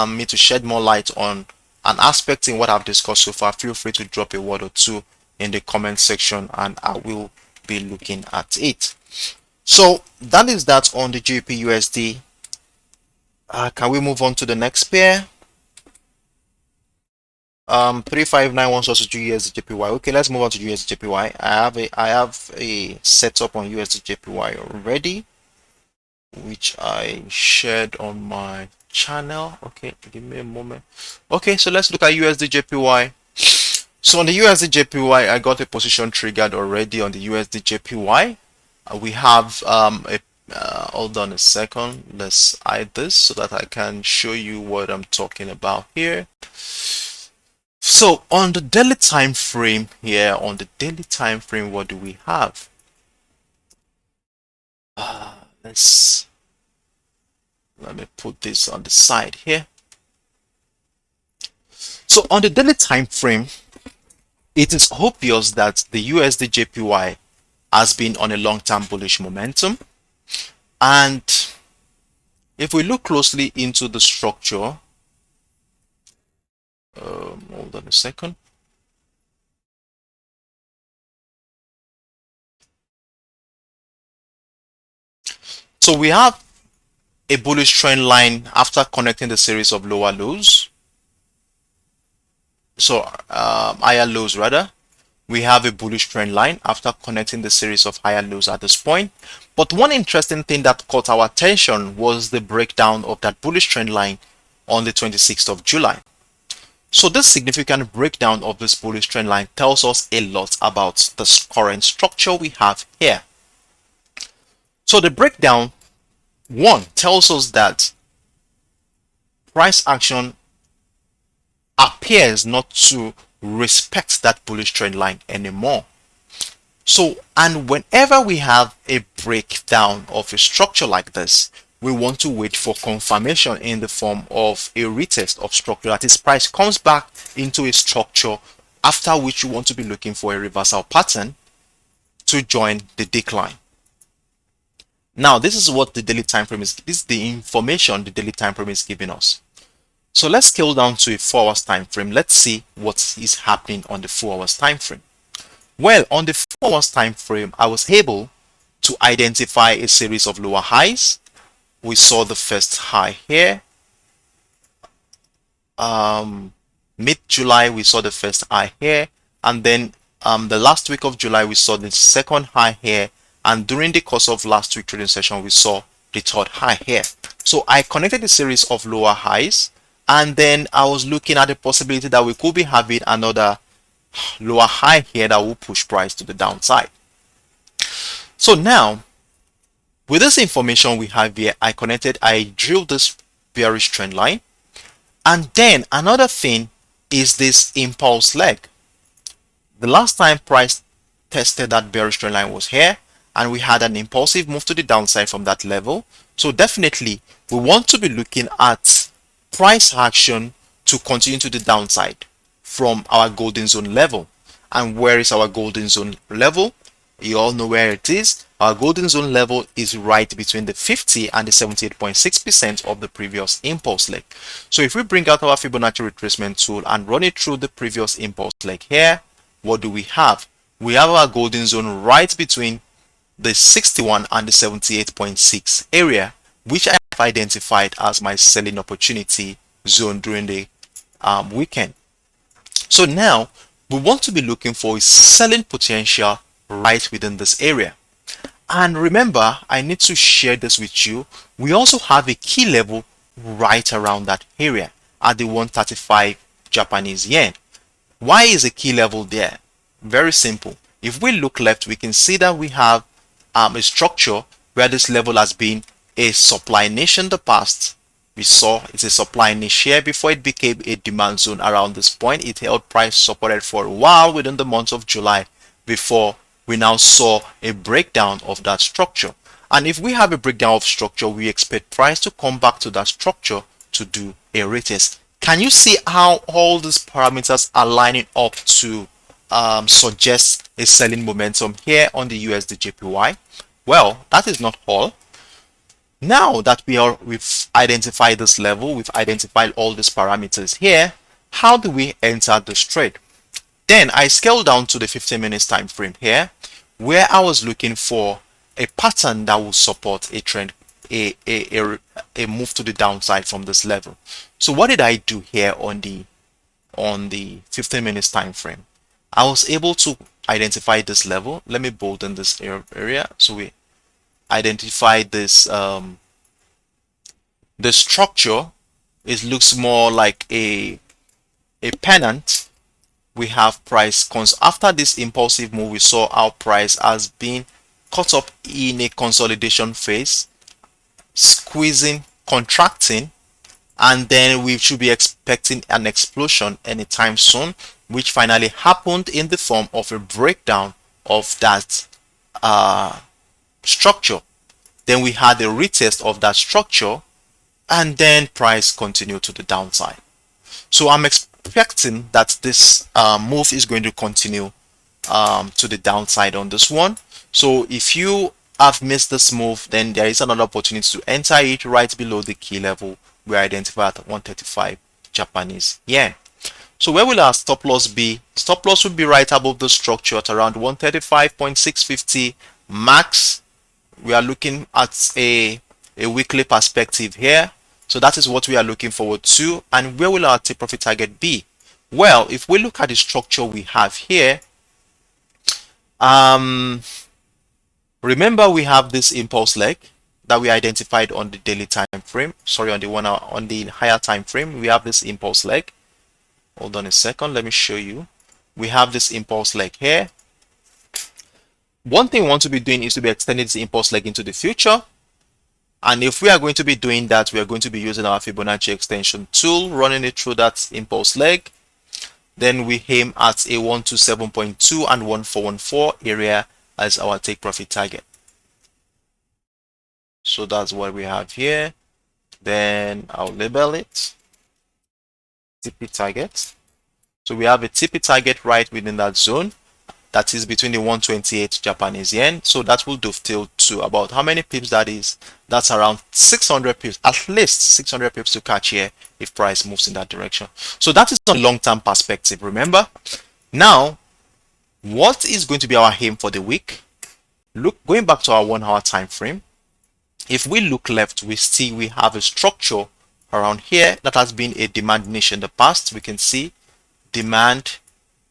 me to shed more light on an aspect in what I've discussed so far, feel free to drop a word or two in the comment section and I will be looking at it. So that is that on the GBPUSD. Can we move on to the next pair? 359 wants us to do USDJPY. Okay, let's move on to USDJPY. I have a setup on USDJPY already, which I shared on my channel. Okay, give me a moment. Okay, so let's look at USDJPY. So on the USDJPY, I got a position triggered already on the USDJPY. We have hold on a second. Let's hide this so that I can show you what I'm talking about here. So on the daily time frame here, what do we have? Let me put this on the side here. So on the daily time frame, it is obvious that the USDJPY has been on a long-term bullish momentum. And if we look closely into the structure, hold on a second. So we have a bullish trend line after connecting the series of lower lows. So higher lows rather. We have a bullish trend line after connecting the series of higher lows at this point. But one interesting thing that caught our attention was the breakdown of that bullish trend line on the 26th of July. So this significant breakdown of this bullish trend line tells us a lot about the current structure we have here. So the breakdown, one, tells us that price action appears not to respect that bullish trend line anymore. So, and whenever we have a breakdown of a structure like this, we want to wait for confirmation in the form of a retest of structure. That is, price comes back into a structure, after which you want to be looking for a reversal pattern to join the decline. Now, this is what the daily time frame is. This is the information the daily time frame is giving us. So let's scale down to a 4 hours time frame. Let's see what is happening on the 4 hours time frame. Well, on the 4 hours time frame, I was able to identify a series of lower highs. We saw the first high here. Mid-July, we saw the first high here. And then the last week of July, we saw the second high here. And during the course of last week trading session, we saw the third high here. So I connected a series of lower highs. And then I was looking at the possibility that we could be having another lower high here that will push price to the downside. So now, With this information we have here, I drilled this bearish trend line. And then another thing is this impulse leg. The last time price tested that bearish trend line was here, and we had an impulsive move to the downside from that level. So definitely we want to be looking at price action to continue to the downside from our golden zone level. And where is our golden zone level? You all know where it is. Our golden zone level is right between the 50 and the 78.6% of the previous impulse leg. So if we bring out our Fibonacci retracement tool and run it through the previous impulse leg here, what do we have? We have our golden zone right between the 61 and the 78.6 area, which I have identified as my selling opportunity zone during the weekend. So now we want to be looking for a selling potential right within this area. And remember, I need to share this with you. We also have a key level right around that area at the 135 Japanese yen. Why is a key level there? Very simple. If we look left, we can see that we have a structure where this level has been a supply niche in the past. We saw it's a supply niche here before it became a demand zone around this point. It held price supported for a while within the month of July before we now saw a breakdown of that structure. And if we have a breakdown of structure, we expect price to come back to that structure to do a retest. Can you see how all these parameters are lining up to suggest a selling momentum here on the USDJPY? Well, that is not all. Now that we've identified this level, we've identified all these parameters here, how do we enter this trade? Then I scaled down to the 15 minutes time frame here, where I was looking for a pattern that will support a trend, a move to the downside from this level. So what did I do here on the 15 minutes time frame? I was able to identify this level. Let me bolden this area. So we identified this the structure. It looks more like a pennant. We have price after this impulsive move. We saw our price has been caught up in a consolidation phase, squeezing, contracting, and then we should be expecting an explosion anytime soon, which finally happened in the form of a breakdown of that structure. Then we had a retest of that structure, and then price continued to the downside. So I'm expecting that this move is going to continue to the downside on this one. So if you have missed this move, then there is another opportunity to enter it right below the key level we identified at 135 Japanese yen. So where will our stop loss be? Stop loss will be right above the structure at around 135.650 max. We are looking at a weekly perspective here. So that is what we are looking forward to. And where will our take profit target be? Well, if we look at the structure we have here, remember we have this impulse leg that we identified on the daily time frame. Sorry, on the 1 hour, on the higher time frame, we have this impulse leg. Hold on a second, let me show you. We have this impulse leg here. One thing we want to be doing is to be extending this impulse leg into the future. And if we are going to be doing that, we are going to be using our Fibonacci extension tool, running it through that impulse leg. Then we aim at a 127.2 and 1414 area as our take profit target. So that's what we have here. Then I'll label it TP target. So we have a TP target right within that zone. That is between the 128 Japanese yen. So that will dovetail to about how many pips that is. That's around 600 pips, at least 600 pips to catch here if price moves in that direction. So that is on long-term perspective, remember. Now, what is going to be our aim for the week? Look, going back to our 1 hour time frame, if we look left, we see we have a structure around here that has been a demand niche in the past. We can see demand.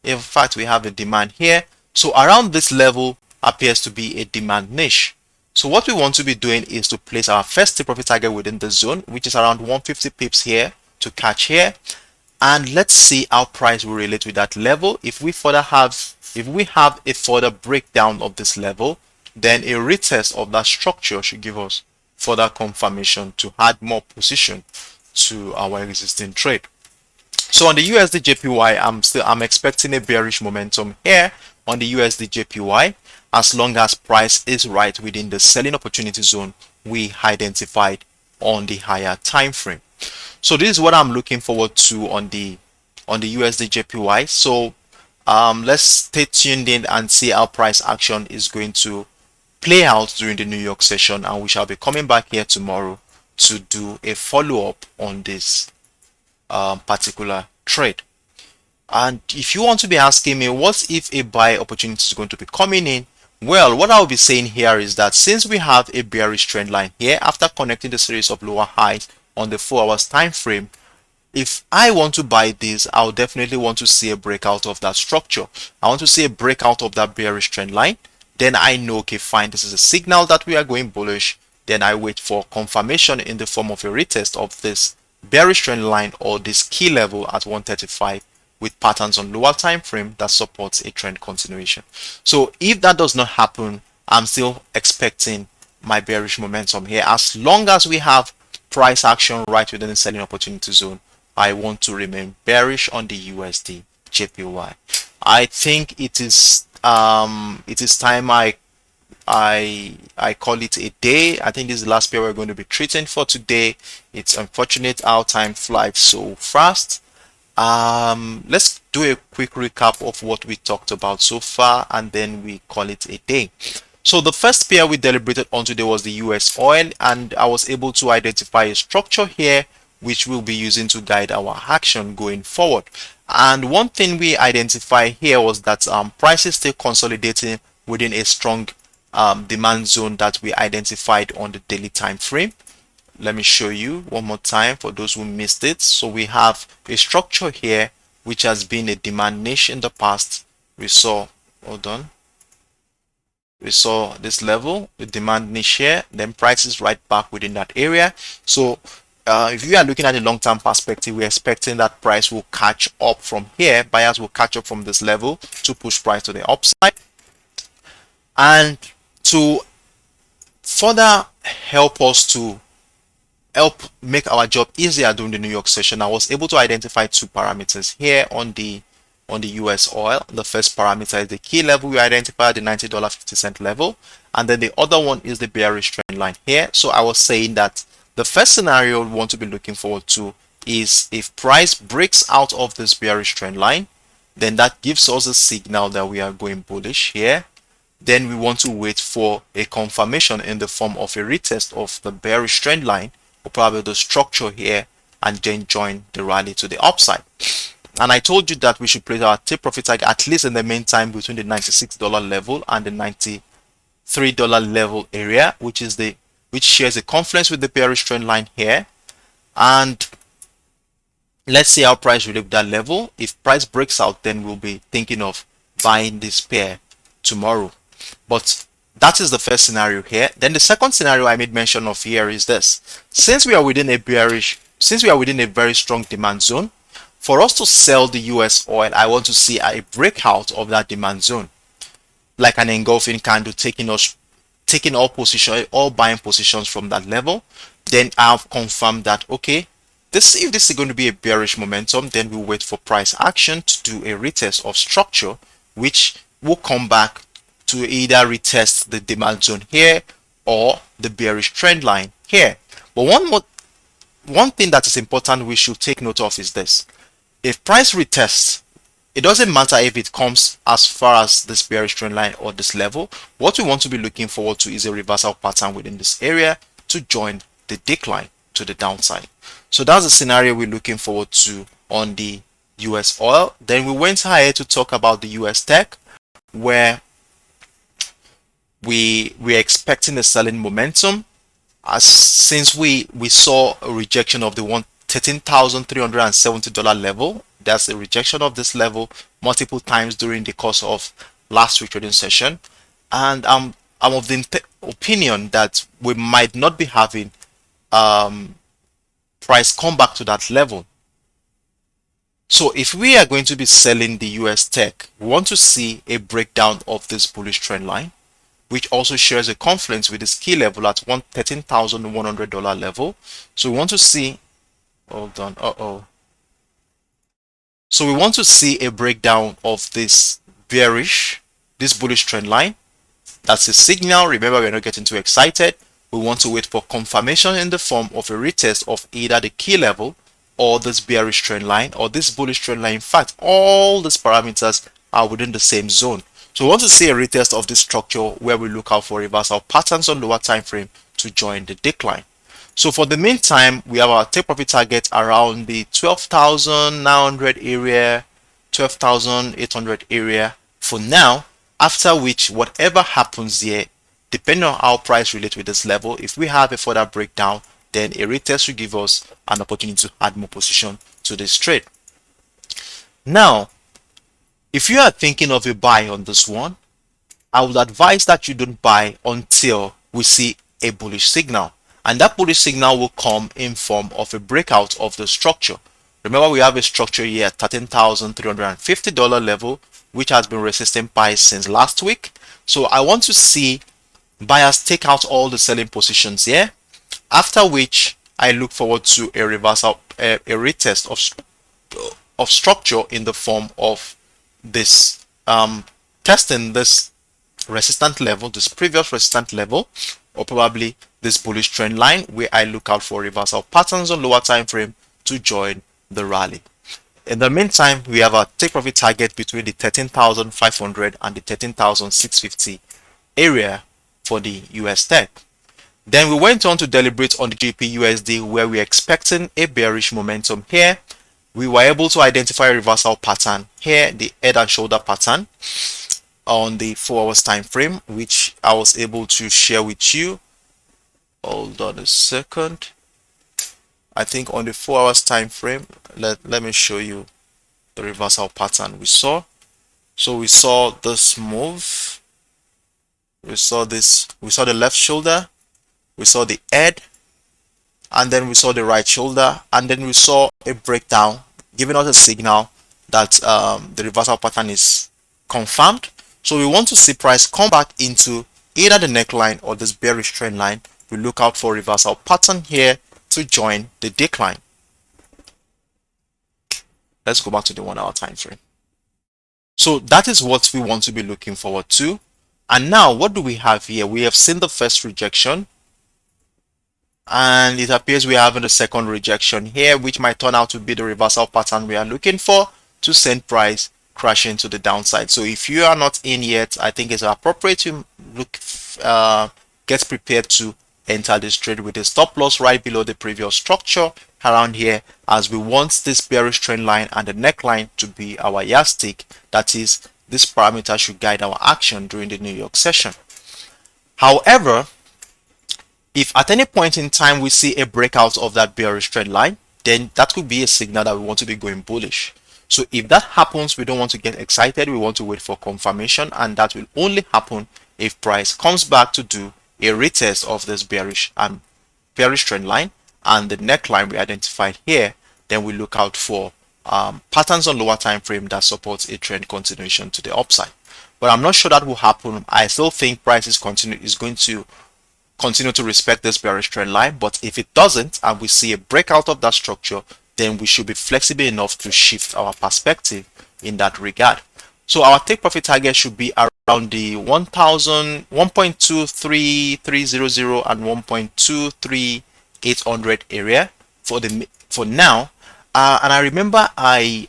In fact, we have a demand here. So around this level appears to be a demand niche. So what we want to be doing is to place our first take profit target within the zone, which is around 150 pips here to catch here. And let's see how price will relate with that level. If we have a further breakdown of this level, then a retest of that structure should give us further confirmation to add more position to our existing trade. So on the USD JPY, I'm expecting a bearish momentum here on the USD JPY, as long as price is right within the selling opportunity zone we identified on the higher time frame. So this is what I'm looking forward to on the USD JPY. So let's stay tuned in and see how price action is going to play out during the New York session, and we shall be coming back here tomorrow to do a follow-up on this particular trade. And if you want to be asking me what if a buy opportunity is going to be coming in, well, what I'll be saying here is that since we have a bearish trend line here after connecting the series of lower highs on the 4 hours time frame, if I want to buy this, I'll definitely want to see a breakout of that structure. I want to see a breakout of that bearish trend line. Then I know, okay, fine, this is a signal that we are going bullish. Then I wait for confirmation in the form of a retest of this bearish trend line or this key level at 135 with patterns on lower time frame that supports a trend continuation. So if that does not happen, I'm still expecting my bearish momentum here. As long as we have price action right within the selling opportunity zone, I want to remain bearish on the USD JPY. I think it is time I call it a day. I think this is the last pair we're going to be treating for today. It's unfortunate how time flies so fast. Let's do a quick recap of what we talked about so far, and then we call it a day. So the first pair we deliberated on today was the US oil, and I was able to identify a structure here which we'll be using to guide our action going forward. And one thing we identified here was that price is still consolidating within a strong demand zone that we identified on the daily time frame. Let me show you one more time for those who missed it. So we have a structure here which has been a demand niche in the past. We saw, hold on, we saw this level, the demand niche here, then price is right back within that area. So if you are looking at a long-term perspective, we're expecting that price will catch up from here. Buyers will catch up from this level to push price to the upside. And to further help us to make our job easier during the New York session, I was able to identify two parameters here on the US oil. The first parameter is the key level we identified, the $90.50 level, and then the other one is the bearish trend line here. So I was saying that the first scenario we want to be looking forward to is if price breaks out of this bearish trend line, then that gives us a signal that we are going bullish here. Then we want to wait for a confirmation in the form of a retest of the bearish trend line, or probably the structure here, and then join the rally to the upside. And I told you that we should place our take profit target at least in the meantime between the $96 level and the $93 level area, which shares a confluence with the bearish trend line here. And let's see how price will leave that level. If price breaks out, then we'll be thinking of buying this pair tomorrow. But that is the first scenario here. Then the second scenario I made mention of here is this. Since we are within a very strong demand zone, for us to sell the US oil, I want to see a breakout of that demand zone, like an engulfing candle taking all buying positions from that level. Then I've confirmed that, okay, if this is going to be a bearish momentum, then we'll wait for price action to do a retest of structure, which will come back to either retest the demand zone here or the bearish trend line here. But one thing that is important we should take note of is this. If price retests, it doesn't matter if it comes as far as this bearish trend line or this level. What we want to be looking forward to is a reversal pattern within this area to join the decline to the downside. So that's the scenario we're looking forward to on the US oil. Then we went ahead to talk about the US tech, where we're expecting a selling momentum, since we saw a rejection of the $13,370 level. That's a rejection of this level multiple times during the course of last week's trading session, and I'm of the opinion that we might not be having price come back to that level. So if we are going to be selling the US tech, we want to see a breakdown of this bullish trend line. which also shares a confluence with this key level at $13,100 level. So we want to see, hold on, so we want to see a breakdown of this bullish trend line. That's a signal. Remember, we're not getting too excited. We want to wait for confirmation in the form of a retest of either the key level or this bearish trend line or this bullish trend line. In fact, all these parameters are within the same zone. So we want to see a retest of this structure where we look out for reversal patterns on lower time frame to join the decline. So for the meantime, we have our take profit target around the 12,900 area, 12,800 area for now, after which whatever happens here, depending on how price relates with this level, if we have a further breakdown, then a retest will give us an opportunity to add more position to this trade. Now, if you are thinking of a buy on this one, I would advise that you don't buy until we see a bullish signal. And that bullish signal will come in form of a breakout of the structure. Remember, we have a structure here at $13,350 level, which has been resisting price since last week. So I want to see buyers take out all the selling positions here, after which I look forward to a reversal, a retest of structure in the form of this testing this resistant level, this previous resistant level, or probably this bullish trend line, where I look out for reversal patterns on lower time frame to join the rally. In the meantime, we have a take profit target between the 13,500 and the 13,650 area for the US tech. Then we went on to deliberate on the GBPUSD, where we're expecting a bearish momentum here. We were able to identify a reversal pattern here, the head and shoulder pattern on the 4 hours time frame, which I was able to share with you. Hold on a second. I think on the 4 hours time frame, let me show you the reversal pattern we saw. So we saw this move, we saw the left shoulder, we saw the head, and then we saw the right shoulder, and then we saw a breakdown giving us a signal that the reversal pattern is confirmed. So we want to see price come back into either the neckline or this bearish trend line. We look out for reversal pattern here to join the decline. Let's go back to the 1 hour time frame. So that is what we want to be looking forward to. And now what do we have here? We have seen the first rejection, and it appears we are having the second rejection here, which might turn out to be the reversal pattern we are looking for to send price crashing to the downside. So if you are not in yet, I think it's appropriate to get prepared to enter this trade with a stop loss right below the previous structure around here, as we want this bearish trend line and the neckline to be our yardstick. That is, this parameter should guide our action during the New York session. However, if at any point in time we see a breakout of that bearish trend line, then that could be a signal that we want to be going bullish. So if that happens, we don't want to get excited. We want to wait for confirmation, and that will only happen if price comes back to do a retest of this bearish trend line and the neckline we identified here. Then we look out for patterns on lower time frame that supports a trend continuation to the upside. But I'm not sure that will happen. I still think price is going to continue to respect this bearish trend line. But if it doesn't, and we see a breakout of that structure, then we should be flexible enough to shift our perspective in that regard. So our take profit target should be around the 1.23300 and 1.23800 area for now. And I remember I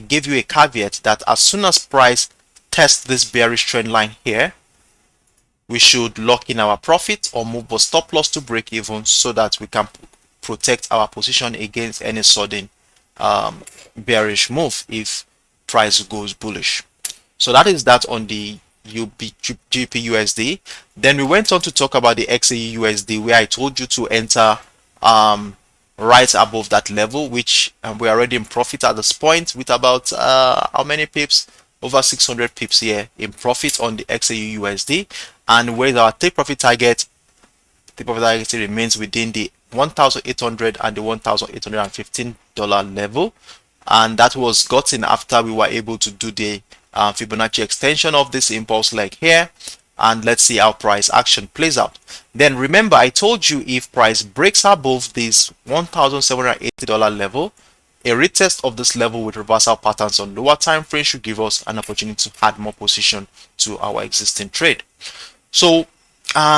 gave you a caveat that as soon as price tests this bearish trend line here, we should lock in our profit or move a stop loss to break even, so that we can protect our position against any sudden bearish move if price goes bullish. So that is that on the GBPUSD. Then we went on to talk about the XAUUSD, where I told you to enter right above that level, which we're already in profit at this point with about how many pips? Over 600 pips here in profit on the XAUUSD. And with our take profit target, the profit target remains within the 1,800 and the $1,815 level, and that was gotten after we were able to do the Fibonacci extension of this impulse leg here, and let's see how price action plays out. Then remember, I told you if price breaks above this $1,780 level, a retest of this level with reversal patterns on lower time frame should give us an opportunity to add more position to our existing trade. So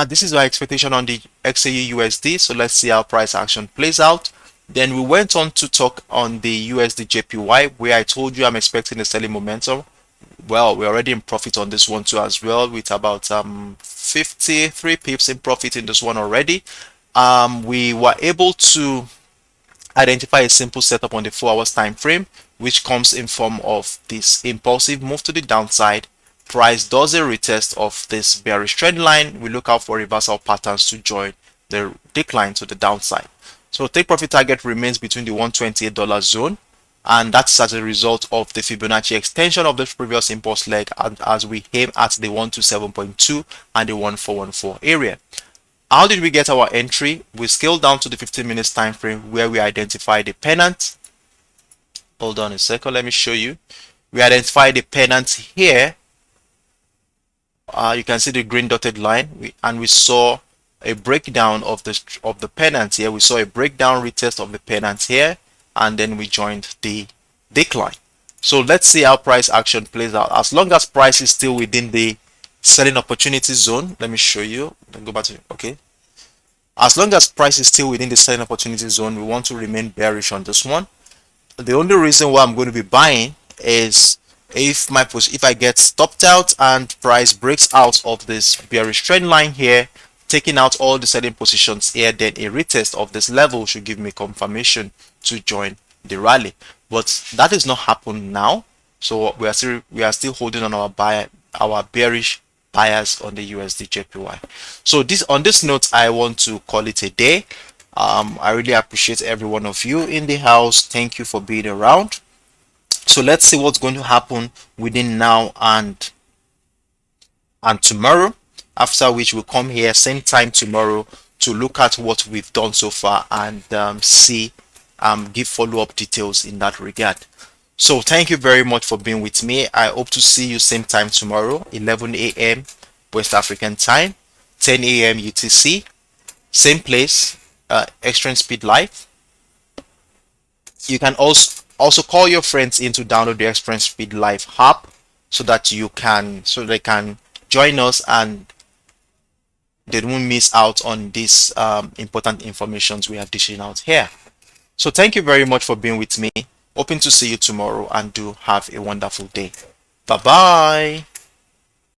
this is our expectation on the XAUUSD. So let's see how price action plays out. Then we went on to talk on the USDJPY, where I told you I'm expecting a selling momentum. Well, we're already in profit on this one too as well, with about 53 pips in profit in this one already. We were able to identify a simple setup on the 4 hours time frame, which comes in form of this impulsive move to the downside. Price does a retest of this bearish trend line. We look out for reversal patterns to join the decline to the downside. So take profit target remains between the $128 zone, and that's as a result of the Fibonacci extension of the previous impulse leg, and as we aim at the 127.2 and the 1414 area. How did we get our entry? We scaled down to the 15 minutes time frame where we identified the pennant. Hold on a second, let me show you. We identified the pennant here. You can see the green dotted line, and we saw a breakdown of the pennant here. We saw a breakdown retest of the pennant here, and then we joined the decline. So let's see how price action plays out. As long as price is still within the selling opportunity zone, let me show you. Then go back to okay. As long as price is still within the selling opportunity zone, we want to remain bearish on this one. The only reason why I'm going to be buying is if I get stopped out and price breaks out of this bearish trend line here, taking out all the selling positions here, then a retest of this level should give me confirmation to join the rally. But that is not happening now, so we are still holding on our bearish bias on the USDJPY. So on this note, I want to call it a day. I really appreciate every one of you in the house. Thank you for being around. So let's see what's going to happen within now and tomorrow, after which we'll come here same time tomorrow to look at what we've done so far and give follow-up details in that regard. So thank you very much for being with me. I hope to see you same time tomorrow, 11 a.m. West African time, 10 a.m. UTC, same place, Extreme Speed Live. You can also call your friends in to download the Extreme Speed Live app so that they can join us and they won't miss out on this important information we are dishing out here. So thank you very much for being with me. Hoping to see you tomorrow, and do have a wonderful day. Bye bye.